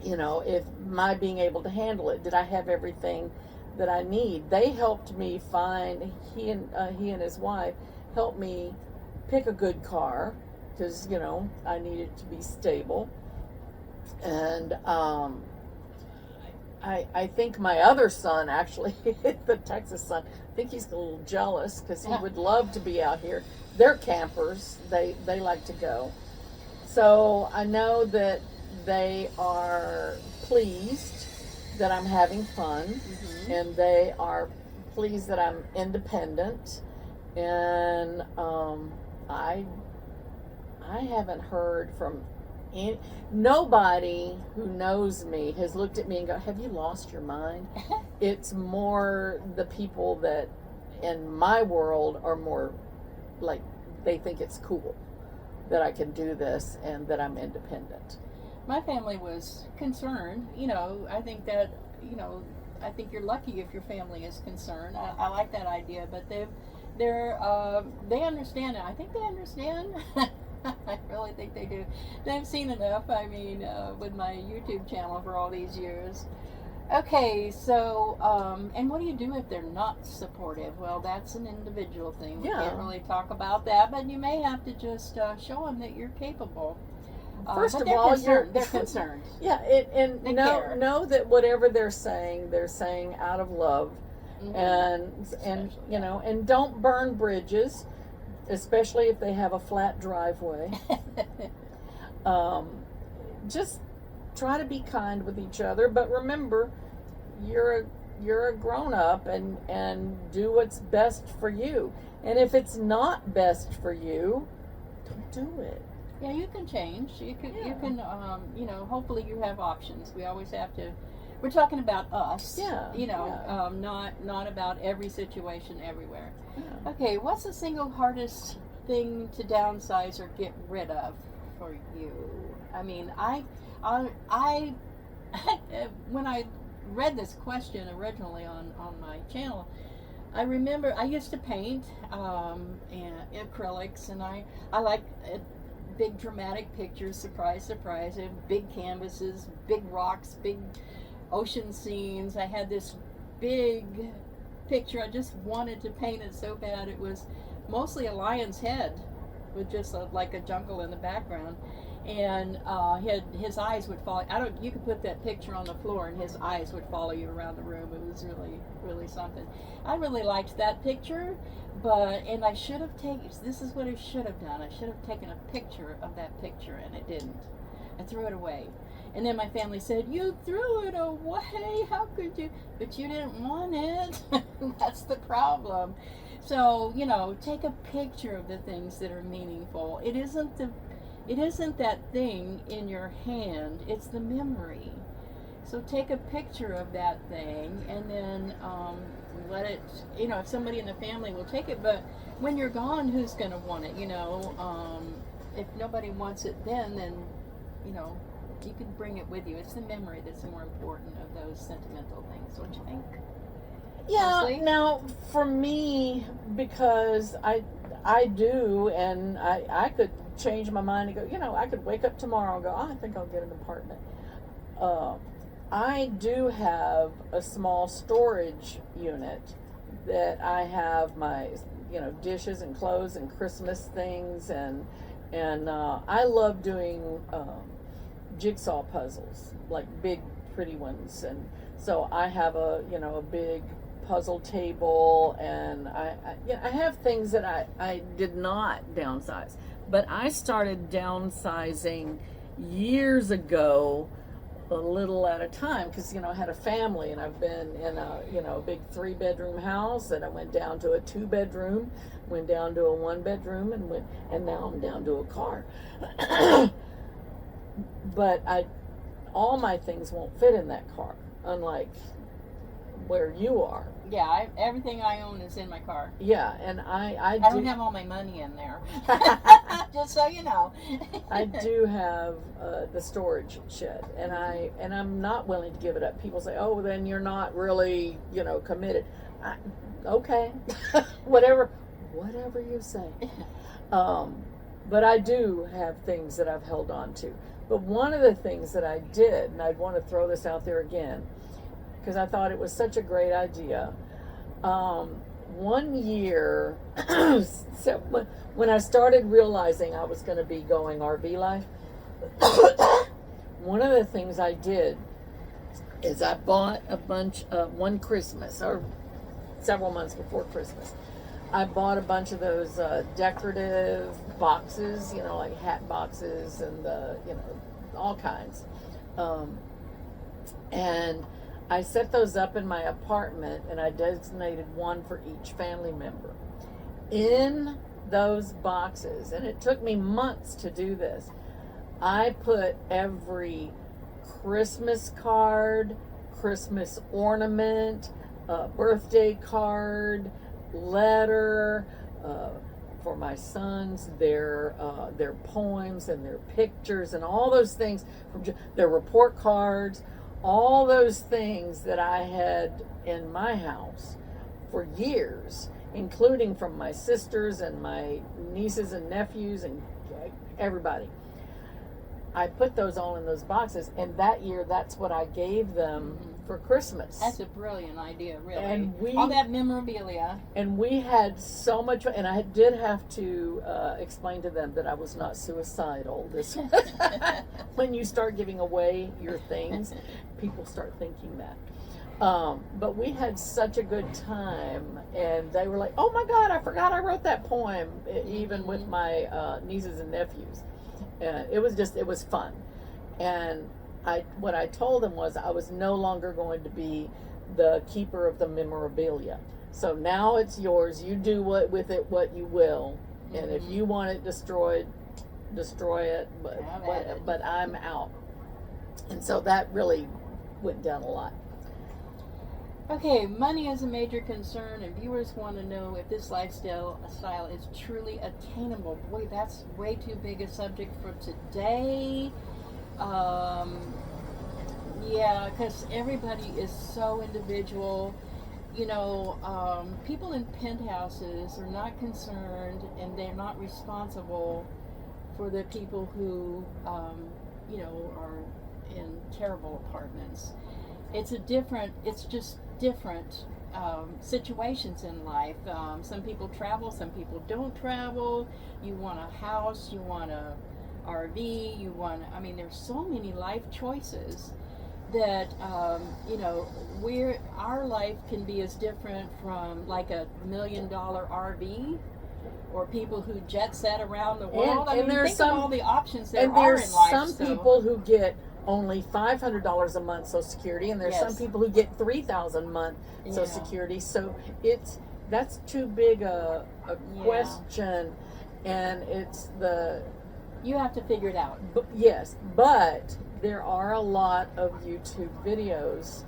Speaker 2: if my being able to handle it, did I have everything that I need? They helped me find, he and his wife helped me pick a good car, because, I needed to be stable. And I think my other son, actually, the Texas son, I think he's a little jealous, because he would love to be out here. They're campers. They like to go. So I know that they are pleased that I'm having fun, and they are pleased that I'm independent. And I haven't heard from nobody who knows me has looked at me and go, have you lost your mind? It's more the people that in my world are more like, they think it's cool that I can do this and that I'm independent.
Speaker 1: My family was concerned. I think that, I think you're lucky if your family is concerned. I like that idea, but they understand it. I think they understand. I really think they do. They've seen enough. I mean, with my YouTube channel for all these years, Okay, so, and what do you do if they're not supportive? Well, that's an individual thing. We
Speaker 2: Yeah.
Speaker 1: can't really talk about that, but you may have to just show them that you're capable.
Speaker 2: First
Speaker 1: but
Speaker 2: of
Speaker 1: they're
Speaker 2: all,
Speaker 1: concerned. They're concerned.
Speaker 2: Yeah, and
Speaker 1: They
Speaker 2: know
Speaker 1: care.
Speaker 2: know that whatever they're saying out of love,
Speaker 1: Mhm.
Speaker 2: and
Speaker 1: Especially
Speaker 2: you know, and don't burn bridges, especially if they have a flat driveway. Just try to be kind with each other, but remember, you're a grown up, and do what's best for you. And if it's not best for you, don't do it.
Speaker 1: Yeah, you can change. You can, you know, hopefully you have options. We always have to. We're talking about us.
Speaker 2: Yeah,
Speaker 1: You know,
Speaker 2: yeah.
Speaker 1: not about every situation everywhere.
Speaker 2: Yeah.
Speaker 1: Okay, what's the single hardest thing to downsize or get rid of for you? I mean, I when I read this question originally on my channel, I remember I used to paint and acrylics, and I like big dramatic pictures. Surprise, surprise! And big canvases, big rocks, big ocean scenes. I had this big picture. I just wanted to paint it so bad. It was mostly a lion's head with just like a jungle in the background, and his eyes would follow. I don't. You could put that picture on the floor, and his eyes would follow you around the room. It was really something. I really liked that picture, and I should have taken. This is what I should have done. I should have taken a picture of that picture, and I didn't. I threw it away. And then my family said, "You threw it away. How could you? But you didn't want it." That's the problem. So, you know, take a picture of the things that are meaningful. It isn't that thing in your hand. It's the memory. So take a picture of that thing, and then let it. You know, if somebody in the family will take it, but when you're gone, who's going to want it? You know, if nobody wants it, then you know. You can bring it with you. It's the memory that's more important of those sentimental things. Don't you think?
Speaker 2: Yeah.
Speaker 1: Honestly?
Speaker 2: Now, for me, because I do, and I could change my mind and go. You know, I could wake up tomorrow and go. Oh, I think I'll get an apartment. I do have a small storage unit that I have my dishes and clothes and Christmas things, and I love doing jigsaw puzzles, like big pretty ones, and so I have a big puzzle table, and I have things that I did not downsize, but I started downsizing years ago, a little at a time, because I had a family, and I've been in a big 3-bedroom house, and I went down to a 2-bedroom, went down to a 1-bedroom, and now I'm down to a car. But all my things won't fit in that car, unlike where you are.
Speaker 1: Yeah, everything I own is in my car.
Speaker 2: Yeah, and I
Speaker 1: don't have all my money in there. Just so you know.
Speaker 2: I do have the storage shed, and I'm not willing to give it up. People say, "Oh, then you're not really committed." Okay, whatever you say. But I do have things that I've held on to. But one of the things that I did, and I'd want to throw this out there again, because I thought it was such a great idea. One year, so when I started realizing I was going to be going RV life, one of the things I did is I bought a bunch of one Christmas, or several months before Christmas. I bought a bunch of those decorative boxes, like hat boxes and all kinds. And I set those up in my apartment, and I designated one for each family member. In those boxes, and it took me months to do this, I put every Christmas card, Christmas ornament, birthday card, letter, for my sons, their poems and their pictures and all those things, from their report cards, all those things that I had in my house for years, including from my sisters and my nieces and nephews and everybody. I put those all in those boxes, and that year, that's what I gave them for Christmas.
Speaker 1: That's a brilliant idea, really.
Speaker 2: And
Speaker 1: all that memorabilia.
Speaker 2: And we had so much fun. And I did have to explain to them that I was not suicidal. When you start giving away your things, people start thinking that. But we had such a good time, and they were like, "Oh my God, I forgot I wrote that poem," even with my nieces and nephews. It was fun. And what I told them was I was no longer going to be the keeper of the memorabilia. So now it's yours. You do with it what you will. And if you want it destroyed, destroy it. But I'm out. And so that really went down a lot.
Speaker 1: Okay, money is a major concern, and viewers want to know if this lifestyle is truly attainable. Boy, that's way too big a subject for today. Yeah, because everybody is so individual. You know, people in penthouses are not concerned, and they're not responsible for the people who, you know, are in terrible apartments. It's just different situations in life. Some people travel, some people don't travel. You want a house, you want a RV, I mean, there's so many life choices that, you know, our life can be as different from like a $1 million RV or people who jet set around the world. I mean, think of all the options there are in life.
Speaker 2: And there's some people who get only $500 a month Social Security, and there's some people who get $3,000 a month Social Security. So that's too big a question, and
Speaker 1: you have to figure it out.
Speaker 2: Yes, but there are a lot of YouTube videos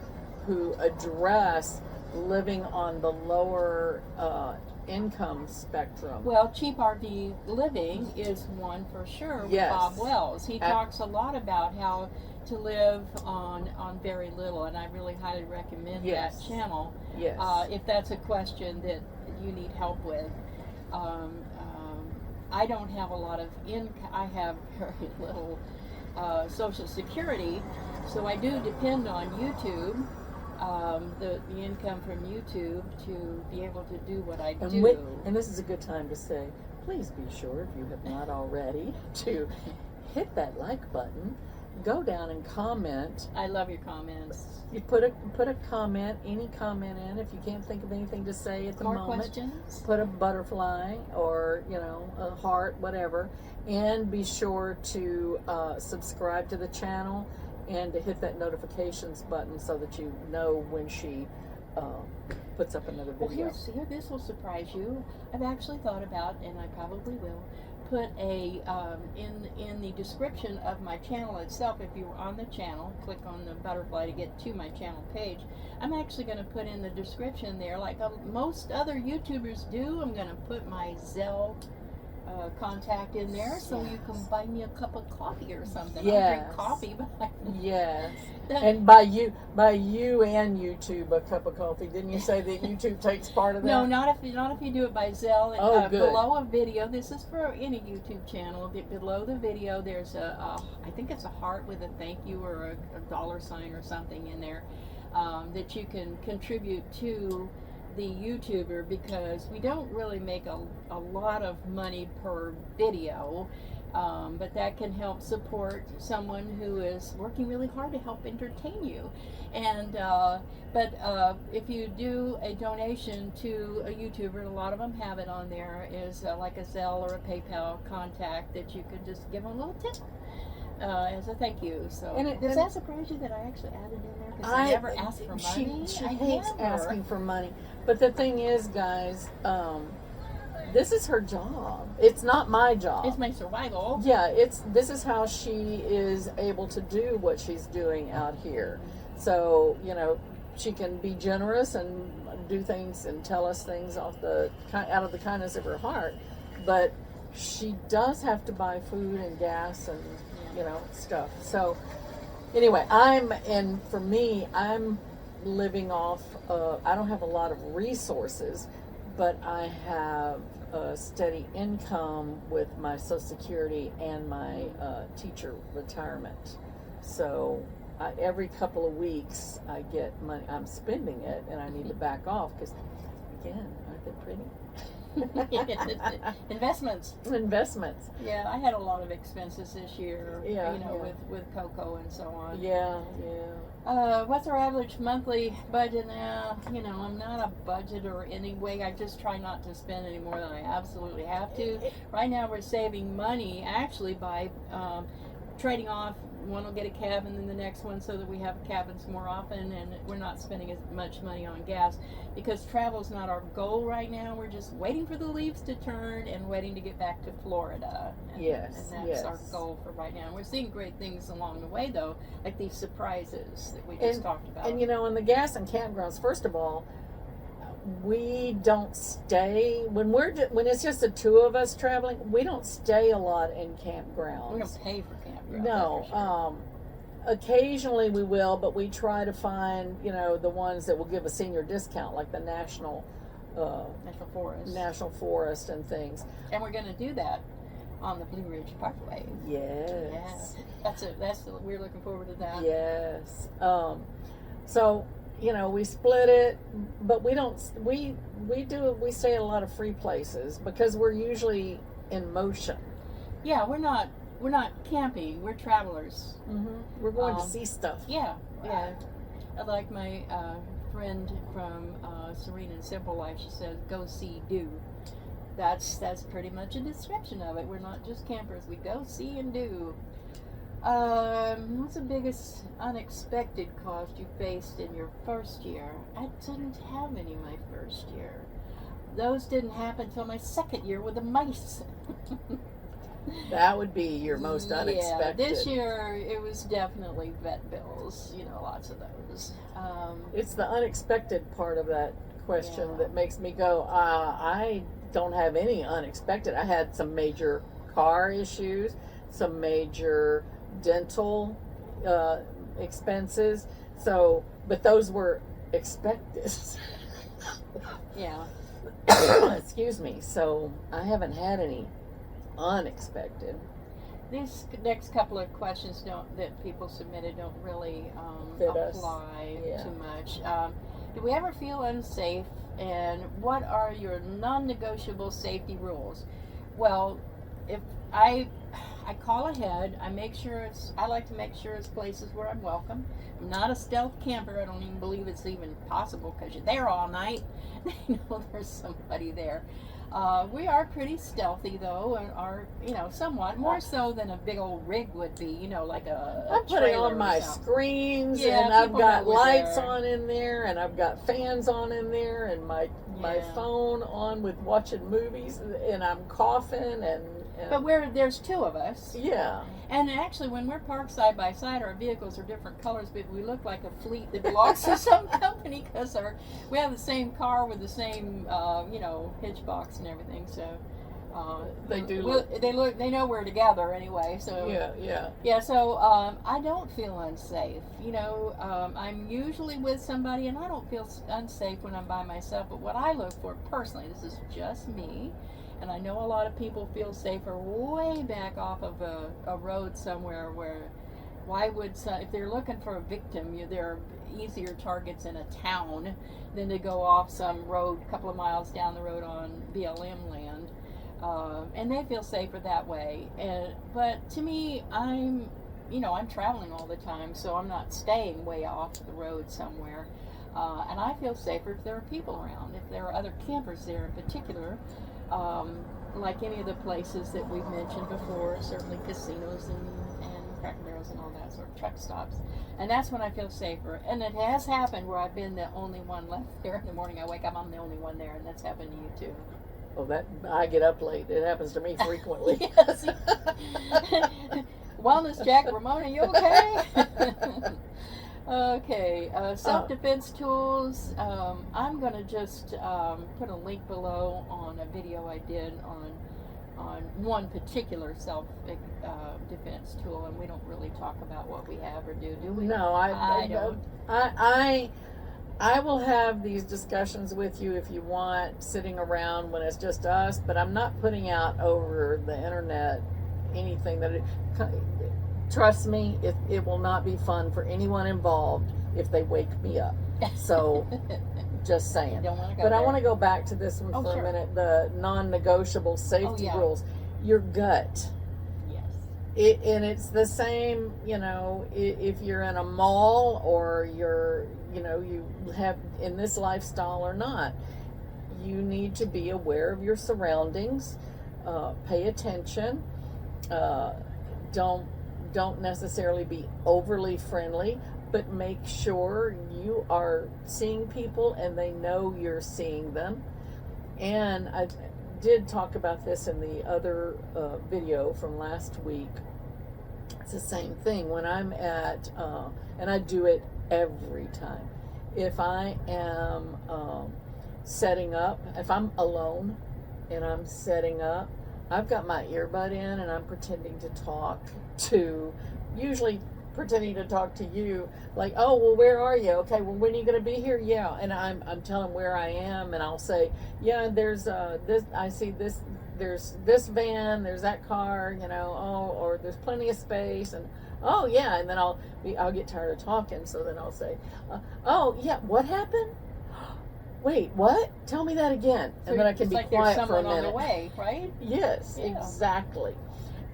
Speaker 2: who address living on the lower income spectrum.
Speaker 1: Well, cheap RV living is one for sure with Bob Wells. He talks a lot about how to live on very little, and I really highly recommend that channel.
Speaker 2: Yes.
Speaker 1: If that's a question that you need help with. I don't have a lot of income. I have very little Social Security, so I do depend on YouTube, the income from YouTube, to be able to do what I do.
Speaker 2: And this is a good time to say, please be sure, if you have not already, to hit that like button, go down and comment.
Speaker 1: I love your comments.
Speaker 2: You put a comment, any comment in. If you can't think of anything to say at the moment,
Speaker 1: questions?
Speaker 2: Put a butterfly or, you know, a heart, whatever. And be sure to subscribe to the channel and to hit that notifications button so that you know when she puts up another video.
Speaker 1: Well, here, this will surprise you. I've actually thought about, and I probably will, put a in the description of my channel itself. If you're on the channel, click on the butterfly to get to my channel page. I'm actually going to put in the description there, like most other YouTubers do. I'm going to put my Zelle contact in there, so you can buy me a cup of coffee or something. I don't drink coffee, but
Speaker 2: and by you and YouTube a cup of coffee. Didn't you say that YouTube takes part of that?
Speaker 1: No, not if you do it by Zelle.
Speaker 2: Good.
Speaker 1: Below a video, this is for any YouTube channel. Below the video, there's I think it's a heart with a thank you or a dollar sign or something in there that you can contribute to the YouTuber, because we don't really make a lot of money per video, but that can help support someone who is working really hard to help entertain you. And but if you do a donation to a YouTuber, a lot of them have it on there, is like a Zelle or a PayPal contact that you could just give them a little tip as a thank you. So does that surprise you that I actually added in there? Because I never asked for money.
Speaker 2: She hates asking for money. But the thing is, guys, this is her job. It's not my job.
Speaker 1: It's my survival.
Speaker 2: Yeah, this is how she is able to do what she's doing out here. So, you know, she can be generous and do things and tell us things out of the kindness of her heart. But she does have to buy food and gas and, you know, stuff. So, anyway, for me, I'm living off, I don't have a lot of resources, but I have a steady income with my Social Security and my teacher retirement. So every couple of weeks I get money. I'm spending it, and I need to back off because, again, aren't they pretty?
Speaker 1: Investments.
Speaker 2: Investments.
Speaker 1: Yeah, I had a lot of expenses this year.
Speaker 2: Yeah,
Speaker 1: with cocoa and so on.
Speaker 2: Yeah.
Speaker 1: What's our average monthly budget now? I'm not a budgeter anyway. I just try not to spend any more than I absolutely have to. Right now, we're saving money actually by trading off. One will get a cabin and the next one, so that we have cabins more often, and we're not spending as much money on gas because travel's not our goal right now. We're just waiting for the leaves to turn and waiting to get back to Florida. And that's our goal for right now. We're seeing great things along the way, though, like these surprises that we just talked about.
Speaker 2: And in the gas and campgrounds, first of all, we don't stay when it's just the two of us traveling. We don't stay a lot in campgrounds.
Speaker 1: We don't pay for campgrounds.
Speaker 2: No,
Speaker 1: sure.
Speaker 2: Occasionally we will, but we try to find the ones that will give a senior discount, like the National Forest and things.
Speaker 1: And we're going to do that on the Blue Ridge Parkway.
Speaker 2: Yes.
Speaker 1: Yeah. We're looking forward to that.
Speaker 2: Yes. So. We split it, but we don't. We stay at a lot of free places because we're usually in motion.
Speaker 1: Yeah, we're not camping. We're travelers.
Speaker 2: Mm-hmm. We're going to see stuff.
Speaker 1: Yeah. Like my friend from Serene and Simple Life, she says, "Go see, do." That's pretty much a description of it. We're not just campers. We go see and do. What's the biggest unexpected cost you faced in your first year? I didn't have any my first year. Those didn't happen until my second year with the mice.
Speaker 2: That would be your most unexpected.
Speaker 1: Yeah, this year it was definitely vet bills. Lots of those.
Speaker 2: It's the unexpected part of that question that makes me go, I don't have any unexpected. I had some major car issues, some major dental expenses, but those were expected.
Speaker 1: Yeah.
Speaker 2: Excuse me. So I haven't had any unexpected.
Speaker 1: These next couple of questions that people submitted don't really apply too much. Do we ever feel unsafe, and what are your non-negotiable safety rules? Well, if I call ahead. I like to make sure it's places where I'm welcome. I'm not a stealth camper. I don't even believe it's even possible because you're there all night. They know there's somebody there. We are pretty stealthy though, and are somewhat more so than a big old rig would be. Like a
Speaker 2: I'm putting on my screens, and I've got lights on in there, and I've got fans on in there, and my phone on with watching movies, and I'm coughing and
Speaker 1: but there's two of us.
Speaker 2: Yeah.
Speaker 1: And actually, when we're parked side by side, our vehicles are different colors, but we look like a fleet that belongs to some company because we have the same car with the same, hitch box and everything. So
Speaker 2: they do.
Speaker 1: They know we're together anyway. So yeah. So I don't feel unsafe. I'm usually with somebody, and I don't feel unsafe when I'm by myself. But what I look for personally, this is just me. And I know a lot of people feel safer way back off of a road somewhere if they're looking for a victim, there are easier targets in a town than to go off some road a couple of miles down the road on BLM land. And they feel safer that way. But to me, I'm traveling all the time, so I'm not staying way off the road somewhere. And I feel safer if there are people around, if there are other campers there in particular. Like any of the places that we've mentioned before, certainly casinos and Cracker Barrels and all that sort of truck stops. And that's when I feel safer. And it has happened where I've been the only one left there in the morning. I wake up, I'm the only one there, and that's happened to you too.
Speaker 2: Oh, I get up late. It happens to me frequently.
Speaker 1: Yes. Wellness Jack, Ramona, you okay? Okay, self-defense tools. I'm going to just put a link below on a video I did on one particular self-defense tool, and we don't really talk about what we have or do we?
Speaker 2: No, I don't. I will have these discussions with you if you want, sitting around when it's just us, but I'm not putting out over the internet anything that trust me, it will not be fun for anyone involved if they wake me up. So, just saying.
Speaker 1: Don't wanna go
Speaker 2: But I
Speaker 1: there.
Speaker 2: want to go back to this one for
Speaker 1: sure.
Speaker 2: a minute. The non-negotiable safety
Speaker 1: yeah.
Speaker 2: rules. Your gut.
Speaker 1: Yes.
Speaker 2: And it's the same, you know, if you're in a mall or you're, you know, you have in this lifestyle or not. You need to be aware of your surroundings. Pay attention. Don't necessarily be overly friendly, but make sure you are seeing people and they know you're seeing them. And I did talk about this in the other video from last week. It's the same thing when I'm at, and I do it every time. If I am setting up, if I'm alone and I'm setting up, I've got my earbud in and I'm pretending to talk to, usually pretending to talk to you, like, oh, well, where are you? Okay, well, when are you going to be here? Yeah, and I'm telling where I am, and I'll say, yeah, there's this, I see this, there's this van, there's that car, you know, oh, or there's plenty of space, and oh yeah, and then I'll get tired of talking, so then I'll say, oh yeah, what happened? Wait, what? Tell me that again,
Speaker 1: So
Speaker 2: and then I can
Speaker 1: it's
Speaker 2: be
Speaker 1: like
Speaker 2: quiet
Speaker 1: there's
Speaker 2: for a
Speaker 1: someone
Speaker 2: minute.
Speaker 1: on the way, right?
Speaker 2: Yes,
Speaker 1: Yeah.
Speaker 2: exactly.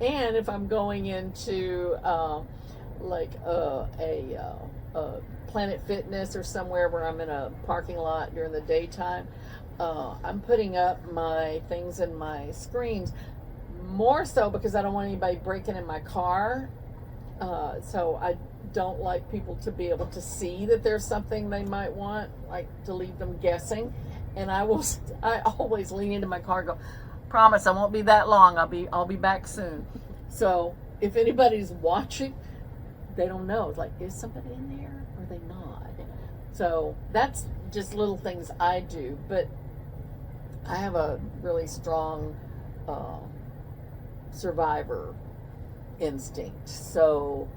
Speaker 2: And if I'm going into like a Planet Fitness or somewhere where I'm in a parking lot during the daytime, I'm putting up my things in my screens more so because I don't want anybody breaking in my car. So I don't like people to be able to see that there's something they might want, like to leave them guessing. And I always lean into my car and go, promise I won't be that long. I'll be back soon. So if anybody's watching, they don't know. It's like, is somebody in there or are they not? So that's just little things I do. But I have a really strong survival instinct. So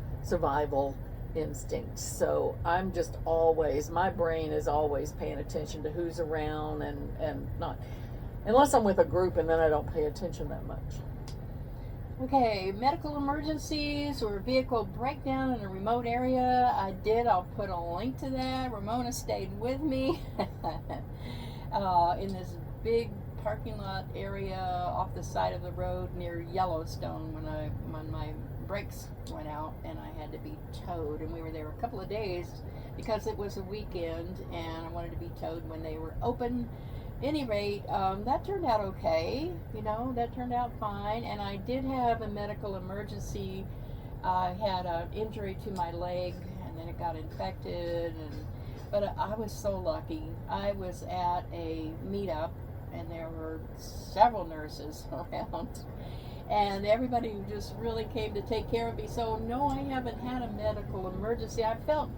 Speaker 2: I'm just always, my brain is always paying attention to who's around and not, unless I'm with a group, and then I don't pay attention that much.
Speaker 1: Okay, medical emergencies or vehicle breakdown in a remote area. I'll put a link to that. Ramona stayed with me in this big parking lot area off the side of the road near Yellowstone when my brakes went out and I had to be towed, and we were there a couple of days because it was a weekend and I wanted to be towed when they were open. Any rate, that turned out okay. You know, that turned out fine. And I did have a medical emergency. I had an injury to my leg, and then it got infected. But I was so lucky. I was at a meetup, and there were several nurses around, and everybody just really came to take care of me. So no, I haven't had a medical emergency. I felt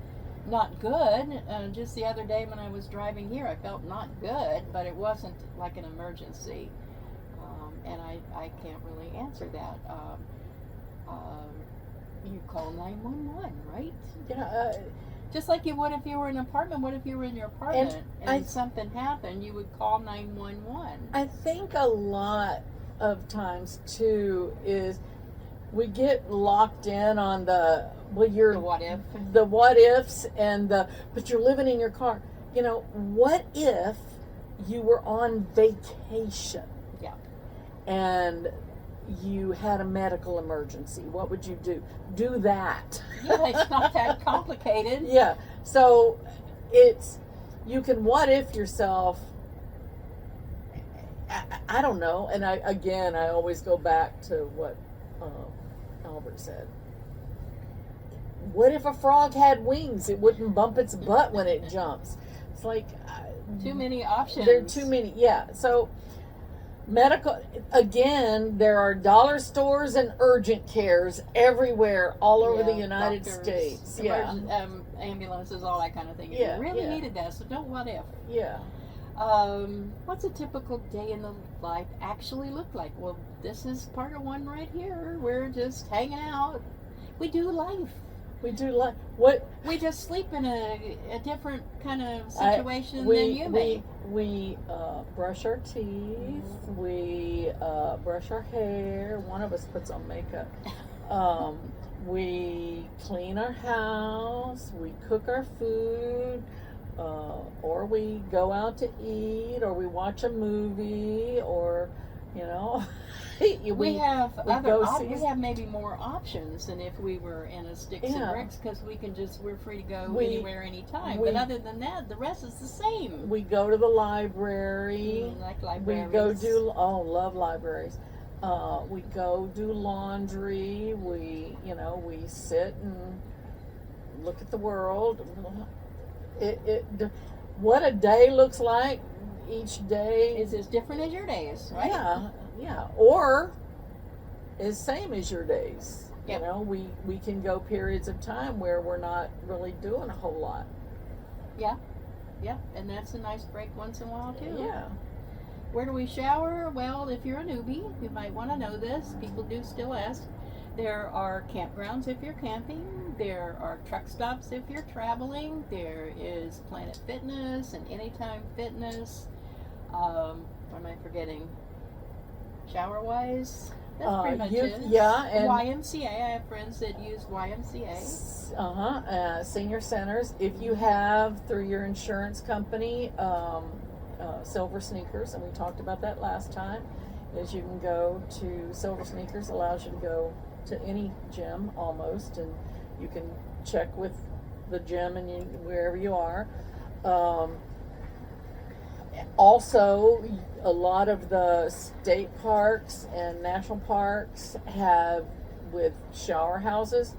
Speaker 1: not good. Just the other day when I was driving here, I felt not good, but it wasn't like an emergency. And I can't really answer that. You call 911, right?
Speaker 2: Yeah.
Speaker 1: Just like you would if you were in an apartment. What if you were in your apartment and something happened? You would call 911.
Speaker 2: I think a lot of times too is we get locked in on the
Speaker 1: what if?
Speaker 2: The what ifs and but you're living in your car. You know, what if you were on vacation?
Speaker 1: Yeah.
Speaker 2: And you had a medical emergency. What would you do? Do that.
Speaker 1: Yeah, it's not that complicated.
Speaker 2: Yeah. So you can what if yourself. I don't know. And I always go back to what Albert said. What if a frog had wings? It wouldn't bump its butt when it jumps. It's like
Speaker 1: Too many options.
Speaker 2: there are too many. Yeah. So medical, again, there are dollar stores and urgent cares everywhere, all over the United
Speaker 1: doctors,
Speaker 2: States. Yeah.
Speaker 1: Ambulances, all that kind of thing.
Speaker 2: Yeah,
Speaker 1: You really
Speaker 2: yeah.
Speaker 1: needed that, so don't what if.
Speaker 2: Yeah.
Speaker 1: What's a typical day in the life actually look like? Well, this is part of one right here. We're just hanging out. We do life.
Speaker 2: We do like what
Speaker 1: We just sleep in a different kind of situation than you may.
Speaker 2: We brush our teeth. We brush our hair. One of us puts on makeup. We clean our house, we cook our food, or we go out to eat, or we watch a movie, or, you know,
Speaker 1: we have
Speaker 2: see-
Speaker 1: we have maybe more options than if we were in a sticks and
Speaker 2: Yeah.
Speaker 1: bricks, because we're free to go
Speaker 2: We-
Speaker 1: anywhere, anytime.
Speaker 2: we-
Speaker 1: But other than that, the rest is the same.
Speaker 2: we go to the library.
Speaker 1: Like
Speaker 2: We
Speaker 1: libraries.
Speaker 2: go do, love libraries. We go do laundry. We sit and look at the world. What a day looks like each day.
Speaker 1: It's as different as your days, right?
Speaker 2: Yeah. Or as same as your days.
Speaker 1: Yep.
Speaker 2: You know, we can go periods of time where we're not really doing a whole lot.
Speaker 1: Yeah, and that's a nice break once in a while too.
Speaker 2: Yeah.
Speaker 1: Where do we shower? Well, if you're a newbie, you might want to know this. People do still ask. There are campgrounds if you're camping. There are truck stops if you're traveling. There is Planet Fitness and Anytime Fitness. What am I forgetting? Shower-wise? That's pretty much it.
Speaker 2: Yeah, and
Speaker 1: YMCA. I have friends that use YMCA.
Speaker 2: Senior centers. If you have through your insurance company, Silver Sneakers, and we talked about that last time, is you can go to Silver Sneakers, allows you to go to any gym almost, and you can check with the gym and wherever you are. Also, a lot of the state parks and national parks have, with shower houses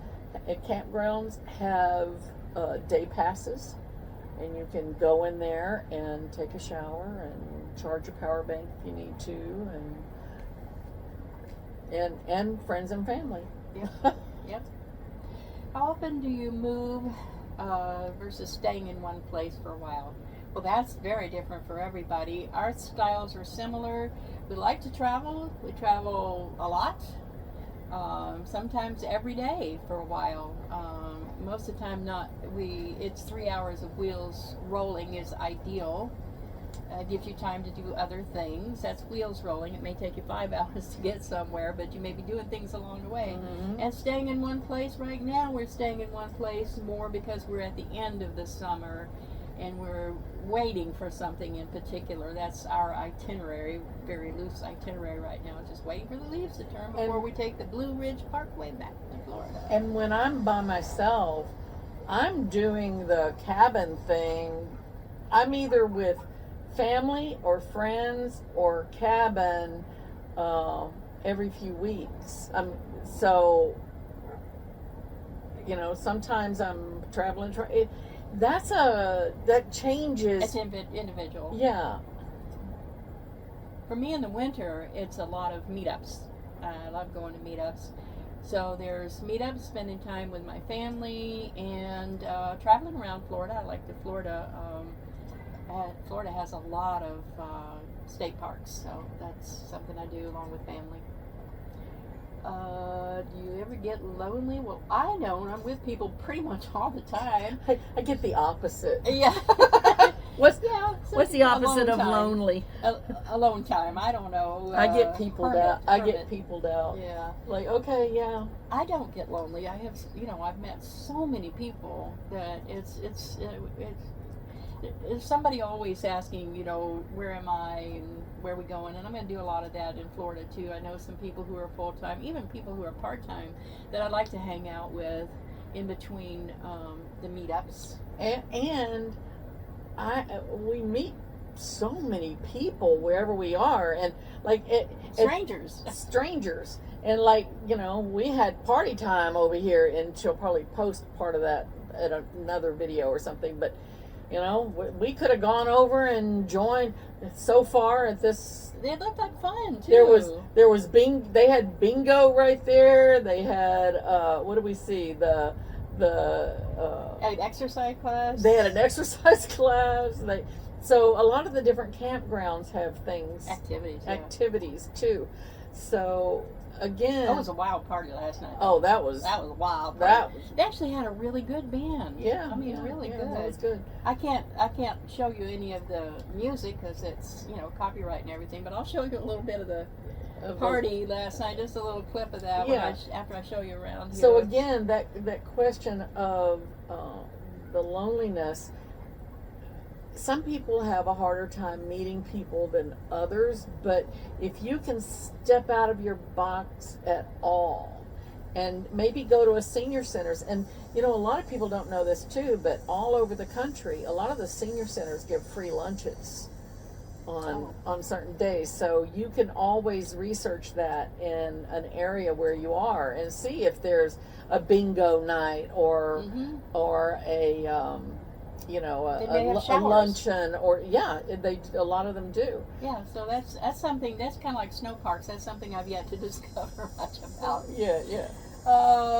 Speaker 2: at campgrounds, have day passes, and you can go in there and take a shower and charge your power bank if you need to, and friends and family.
Speaker 1: Yep. How often do you move versus staying in one place for a while? Well, that's very different for everybody. Our styles are similar. We like to travel. We travel a lot. Sometimes every day for a while. Most of the time not. It's 3 hours of wheels rolling is ideal. Gives you time to do other things. That's wheels rolling. It may take you 5 hours to get somewhere, but you may be doing things along the way.
Speaker 2: Mm-hmm.
Speaker 1: And staying in one place right now, we're staying in one place more because we're at the end of the summer and we're waiting for something in particular. That's our itinerary, very loose itinerary right now. Just waiting for the leaves to turn before we take the Blue Ridge Parkway back to Florida.
Speaker 2: And when I'm by myself, I'm doing the cabin thing. I'm either with family or friends or cabin every few weeks. So, sometimes I'm traveling. That changes.
Speaker 1: It's individual.
Speaker 2: Yeah.
Speaker 1: For me in the winter, it's a lot of meetups. I love going to meetups. So there's meetups, spending time with my family, and traveling around Florida. I like the Florida. Florida has a lot of state parks, so that's something I do along with family. Do you ever get lonely? Well, I don't. I'm with people pretty much all the time.
Speaker 2: I get the opposite.
Speaker 1: Yeah.
Speaker 2: What's
Speaker 1: So
Speaker 2: the opposite
Speaker 1: alone
Speaker 2: of
Speaker 1: time.
Speaker 2: lonely?
Speaker 1: Alone time. I don't know.
Speaker 2: I get peopled out. I get
Speaker 1: hermit.
Speaker 2: peopled out.
Speaker 1: Yeah.
Speaker 2: Like, okay, yeah.
Speaker 1: I don't get lonely. I have, I've met so many people that it's somebody always asking, where am I and where are we going? And I'm going to do a lot of that in Florida too. I know some people who are full-time, even people who are part-time, that I like to hang out with in between the meetups.
Speaker 2: And we meet so many people wherever we are, and like strangers, and we had party time over here, and she'll probably post part of that at another video or something, but we could have gone over and joined. So far at this,
Speaker 1: It looked like fun too.
Speaker 2: there was they had bingo right there. They had what do we see, an
Speaker 1: exercise class.
Speaker 2: They had an exercise class. So a lot of the different campgrounds have activities too. So again,
Speaker 1: that was a wild party last night.
Speaker 2: Oh, that was
Speaker 1: a wild party. They actually had a really good band.
Speaker 2: Yeah,
Speaker 1: really good.
Speaker 2: That was good.
Speaker 1: I can't show you any of the music because it's copyright and everything. But I'll show you a little bit of the party last night. Just a little clip of that
Speaker 2: Yeah.
Speaker 1: after I show you around here.
Speaker 2: So again, that question of the loneliness. Some people have a harder time meeting people than others, but if you can step out of your box at all and maybe go to a senior centers, and a lot of people don't know this too, but all over the country, a lot of the senior centers give free lunches on certain days. So you can always research that in an area where you are and see if there's a bingo night or a a luncheon, or a lot of them do.
Speaker 1: Yeah, so that's something that's kind of like snow parks. That's something I've yet to discover much about.
Speaker 2: Yeah.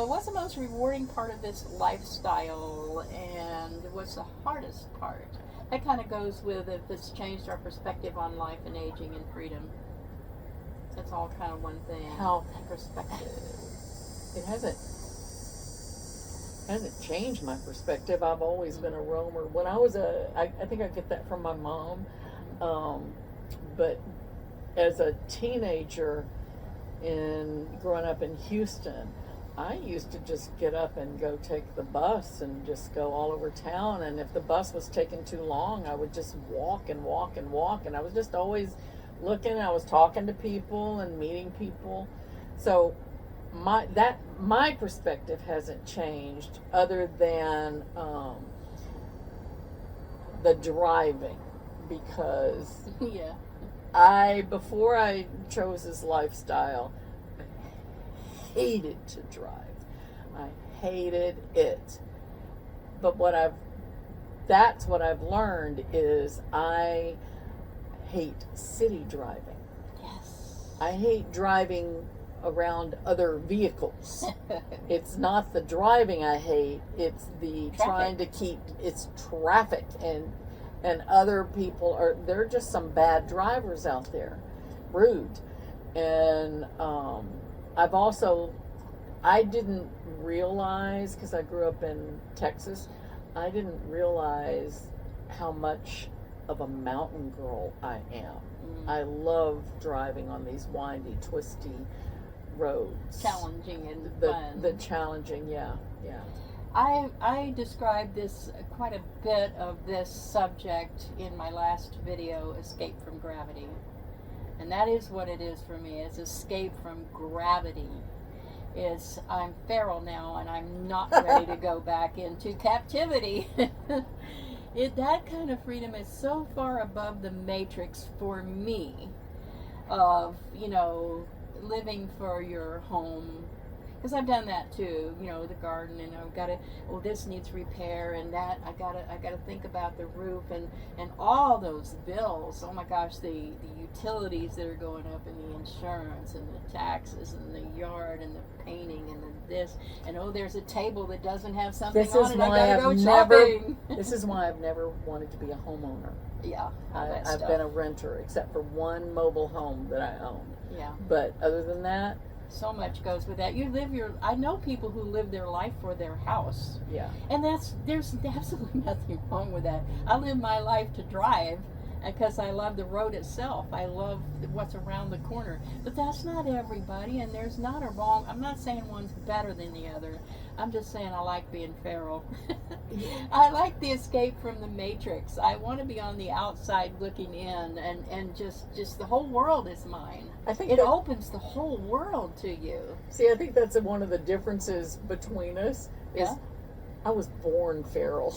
Speaker 1: What's the most rewarding part of this lifestyle, and what's the hardest part? That kind of goes with if it's changed our perspective on life and aging and freedom. That's all kind of one thing.
Speaker 2: How
Speaker 1: perspective?
Speaker 2: It hasn't changed my perspective. I've always been a roamer. When I was I think I get that from my mom, but as a teenager growing up in Houston, I used to just get up and go take the bus and just go all over town, and if the bus was taking too long, I would just walk and walk and walk, and I was just always looking. I was talking to people and meeting people. So my perspective hasn't changed, other than the driving, because before I chose this lifestyle, I hated to drive. I hated it. But that's what I've learned is I hate city driving.
Speaker 1: Yes.
Speaker 2: I hate driving around other vehicles. It's not the driving I hate, it's the trying to keep, it's traffic, and other people they're just some bad drivers out there, rude. And I didn't realize, because I grew up in Texas, I didn't realize how much of a mountain girl I am. I love driving on these windy, twisty roads.
Speaker 1: Challenging and fun.
Speaker 2: The challenging, yeah.
Speaker 1: I described quite a bit of this subject in my last video, Escape from Gravity. And that is what it is for me. It's escape from gravity. I'm feral now, and I'm not ready to go back into captivity. That kind of freedom is so far above the matrix for me of, living for your home. Because I've done that too, the garden, and I've got to, this needs repair, and that I gotta think about the roof and all those bills. Oh my gosh, the utilities that are going up, and the insurance, and the taxes, and the yard, and the painting, and this, and there's a table that doesn't have something on it. I gotta go shopping.
Speaker 2: This is why I've never wanted to be a homeowner.
Speaker 1: Yeah,
Speaker 2: I've been a renter, except for one mobile home that I own.
Speaker 1: Yeah.
Speaker 2: But other than that,
Speaker 1: so much goes with that. I know people who live their life for their house.
Speaker 2: Yeah.
Speaker 1: And there's absolutely nothing wrong with that. I live my life to drive because I love the road itself. I love what's around the corner. But that's not everybody, and there's not a wrong. I'm not saying one's better than the other. I'm just saying I like being feral. I like the escape from the matrix. I want to be on the outside looking in, and just the whole world is mine.
Speaker 2: I think
Speaker 1: it opens the whole world to you.
Speaker 2: See, I think that's one of the differences between us. Is I was born feral.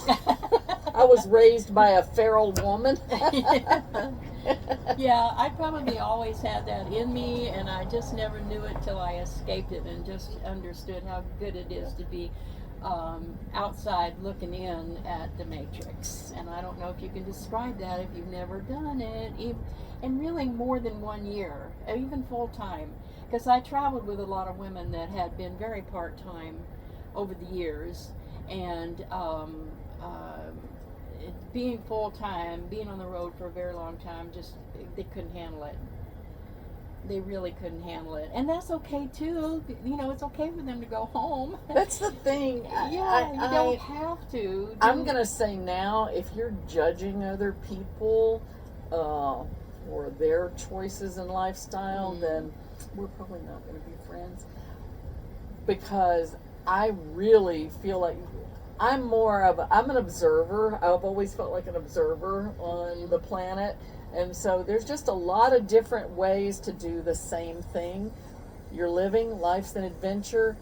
Speaker 2: I was raised by a feral woman.
Speaker 1: Yeah, I probably always had that in me, and I just never knew it till I escaped it and just understood how good it is to be outside looking in at the matrix. And I don't know if you can describe that if you've never done it, and really more than 1 year, even full time, because I traveled with a lot of women that had been very part-time over the years, and being full-time, being on the road for a very long time, they couldn't handle it. They really couldn't handle it. And that's okay too. It's okay for them to go home.
Speaker 2: That's the thing.
Speaker 1: You don't have to.
Speaker 2: I'm going to say now, if you're judging other people for their choices in lifestyle, then we're probably not going to be friends, because I really feel like I'm an observer. I've always felt like an observer on the planet. And so there's just a lot of different ways to do the same thing. You're living, life's an adventure.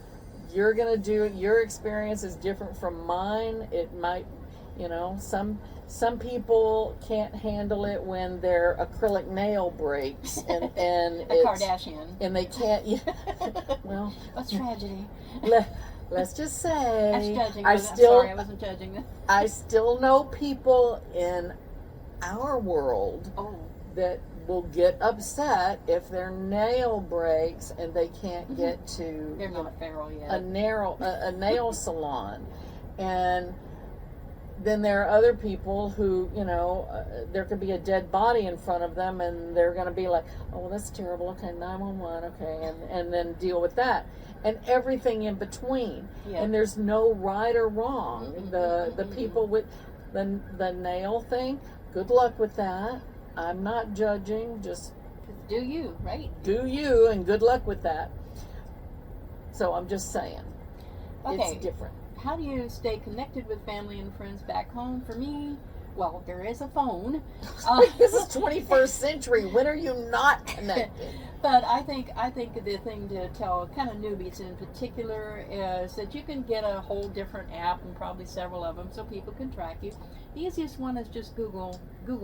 Speaker 2: You're going to do it. Your experience is different from mine. It might, some people can't handle it when their acrylic nail breaks and
Speaker 1: a
Speaker 2: it's
Speaker 1: Kardashian.
Speaker 2: And they can't, well.
Speaker 1: What's tragedy?
Speaker 2: Let's just say,
Speaker 1: I'm sorry, I wasn't judging that.
Speaker 2: I still know people in our world that will get upset if their nail breaks and they can't get to
Speaker 1: They're not feral yet.
Speaker 2: a nail salon. And then there are other people who, there could be a dead body in front of them and they're going to be like, oh, well, that's terrible. Okay, 911. Okay, and then deal with that. And everything in between. Yeah. And there's no right or wrong. The people with the nail thing, good luck with that. I'm not judging, just
Speaker 1: do you, right?
Speaker 2: Do you, and good luck with that. So I'm just saying, it's different.
Speaker 1: How do you stay connected with family and friends back home? For me, well, there is a phone.
Speaker 2: This is 21st century. When are you not connected?
Speaker 1: But I think the thing to tell kind of newbies in particular is that you can get a whole different app, and probably several of them, so people can track you. The easiest one is just Google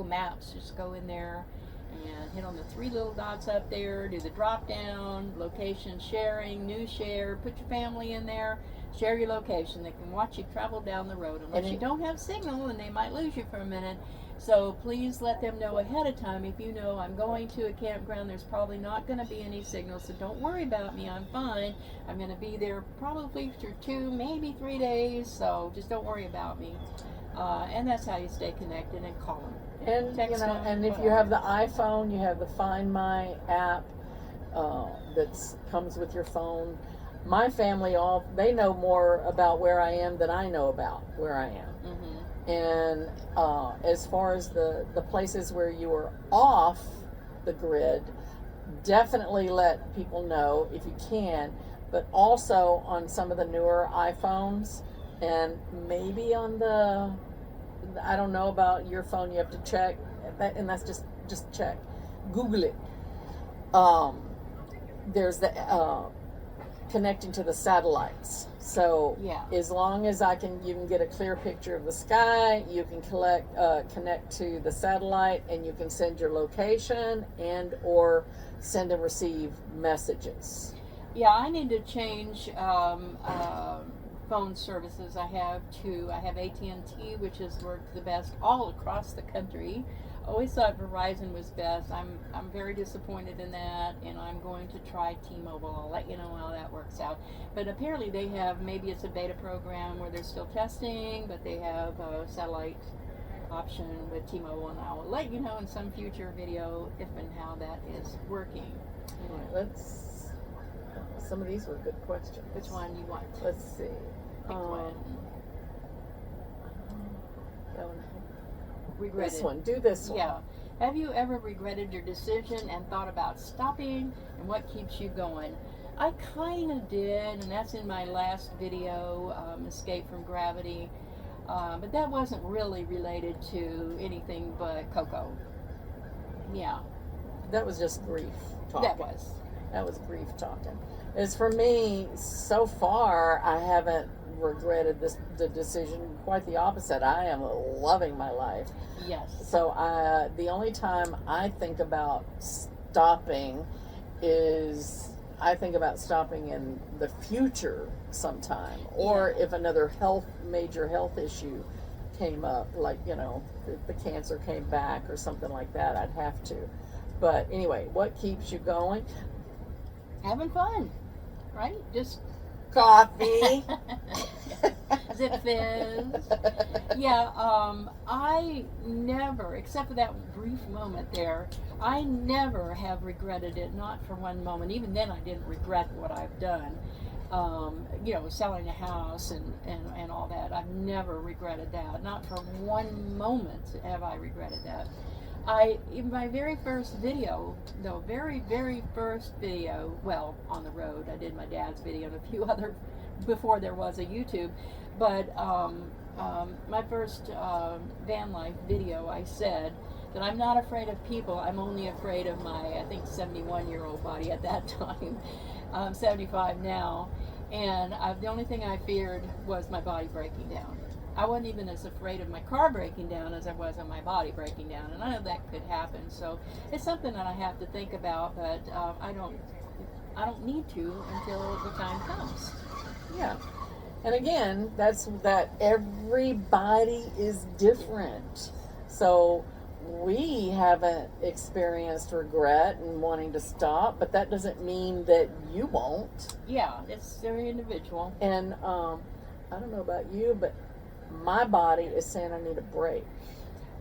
Speaker 1: Maps. Just go in there and hit on the 3 little dots up there, do the drop down, location sharing, new share, put your family in there, share your location. They can watch you travel down the road. Unless you don't have signal, and they might lose you for a minute. So please let them know ahead of time. If you know I'm going to a campground, there's probably not going to be any signal, so don't worry about me. I'm fine. I'm going to be there probably for 2, maybe 3 days, so just don't worry about me. And that's how you stay connected, and call them.
Speaker 2: And text them, and if you have the iPhone, you have the Find My app that comes with your phone. My family, they know more about where I am than I know about where I am. Mm-hmm. And as far as the places where you are off the grid, definitely let people know if you can, but also on some of the newer iPhones, and maybe on I don't know about your phone, you have to check, and that's just check. Google it. There's the connecting to the satellites. So as long as you can get a clear picture of the sky, you can connect to the satellite, and you can send your location and or send and receive messages.
Speaker 1: Yeah, I need to change phone services. I have AT&T, which has worked the best all across the country. Always thought Verizon was best. I'm very disappointed in that, and I'm going to try T-Mobile. I'll let you know how that works out. But apparently they have, maybe it's a beta program where they're still testing, but they have a satellite option with T-Mobile, and I will let you know in some future video if and how that is working.
Speaker 2: All right, some of these were good questions.
Speaker 1: Which one you want?
Speaker 2: Let's see.
Speaker 1: Pick one. Regretted.
Speaker 2: This one. Do this one.
Speaker 1: Yeah. Have you ever regretted your decision and thought about stopping, and what keeps you going? I kind of did, and that's in my last video, Escape from Gravity. But that wasn't really related to anything but Coco. Yeah.
Speaker 2: That was just grief talking. That was grief talking. As for me, so far, I haven't regretted the decision. Quite the opposite. I am loving my life.
Speaker 1: Yes.
Speaker 2: So the only time I think about stopping is I think about stopping in the future sometime, or if another major health issue came up, like the cancer came back or something like that, I'd have to. But anyway, what keeps you going?
Speaker 1: Having fun, right? Just
Speaker 2: coffee.
Speaker 1: Zip fizz. Yeah, I never, except for that brief moment there, I never have regretted it, not for one moment. Even then I didn't regret what I've done. Selling a house and all that. I've never regretted that. Not for one moment have I regretted that. in my very first video, very first video, well, on the road, I did my dad's video and a few other before there was a YouTube, but my first van life video, I said that I'm not afraid of people, I'm only afraid of my, I think, 71-year-old body at that time. I'm 75 now, and the only thing I feared was my body breaking down. I wasn't even as afraid of my car breaking down as I was of my body breaking down, and I know that could happen. So it's something that I have to think about, but I don't need to until the time comes.
Speaker 2: Yeah. And again, that's that everybody is different. So we haven't experienced regret and wanting to stop, but that doesn't mean that you won't.
Speaker 1: Yeah, it's very individual.
Speaker 2: And I don't know about you, but my body is saying I need a break.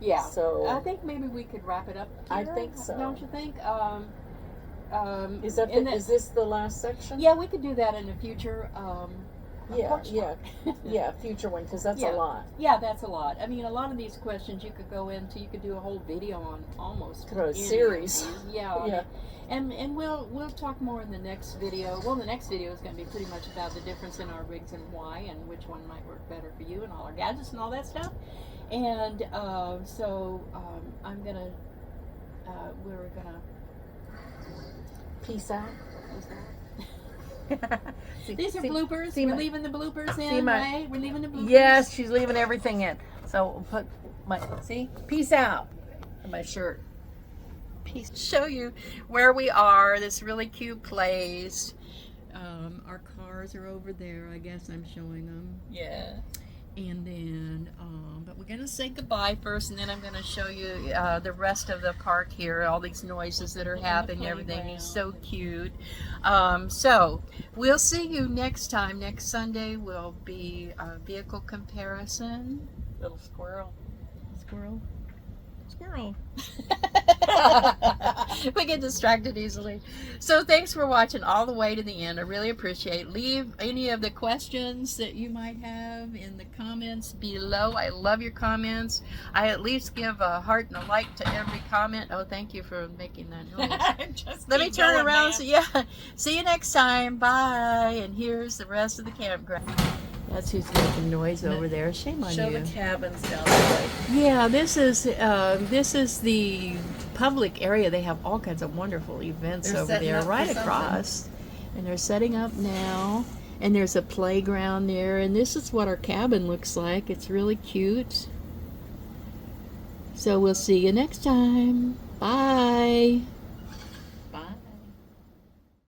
Speaker 1: Yeah.
Speaker 2: So
Speaker 1: I think maybe we could wrap it up here.
Speaker 2: I think so.
Speaker 1: Don't you think?
Speaker 2: Is this the last section?
Speaker 1: Yeah, we could do that in a future.
Speaker 2: Future one, because that's
Speaker 1: Yeah.
Speaker 2: a lot.
Speaker 1: Yeah, that's a lot. I mean, a lot of these questions you could go into. You could do a whole video on almost.
Speaker 2: Could have a
Speaker 1: any of
Speaker 2: series.
Speaker 1: these. Yeah.
Speaker 2: Yeah.
Speaker 1: And we'll talk more in the next video. Well, the next video is going to be pretty much about the difference in our rigs and why, and which one might work better for you, and all our gadgets and all that stuff. And I'm gonna we're gonna
Speaker 2: Peace out.
Speaker 1: These are bloopers. We're leaving the bloopers in, right? We're leaving the bloopers.
Speaker 2: Yes, she's leaving everything in. So we'll put my peace out on my shirt.
Speaker 1: Peace. Show you where we are. This really cute place. Our cars are over there. I guess I'm showing them.
Speaker 2: Yeah.
Speaker 1: And then, but we're gonna say goodbye first, and then I'm gonna show you the rest of the park here. All these noises that are happening, everything is so cute. So we'll see you next time. Next Sunday will be a vehicle comparison.
Speaker 2: Little squirrel.
Speaker 1: Squirrel. We get distracted easily. So thanks for watching all the way to the end. I really appreciate it. Leave any of the questions that you might have in the comments below. I love your comments. I at least give a heart and a like to every comment. Oh, thank you for making that noise. Let me turn around. So yeah, see you next time. Bye. And here's the rest of the campground. That's who's making noise over there. Shame on you.
Speaker 2: Show the cabins down the way.
Speaker 1: Yeah, this is the public area. They have all kinds of wonderful events
Speaker 2: They're
Speaker 1: over
Speaker 2: setting
Speaker 1: there,
Speaker 2: up for
Speaker 1: right
Speaker 2: something.
Speaker 1: across. And they're setting up now. And there's a playground there. And this is what our cabin looks like. It's really cute. So we'll see you next time. Bye.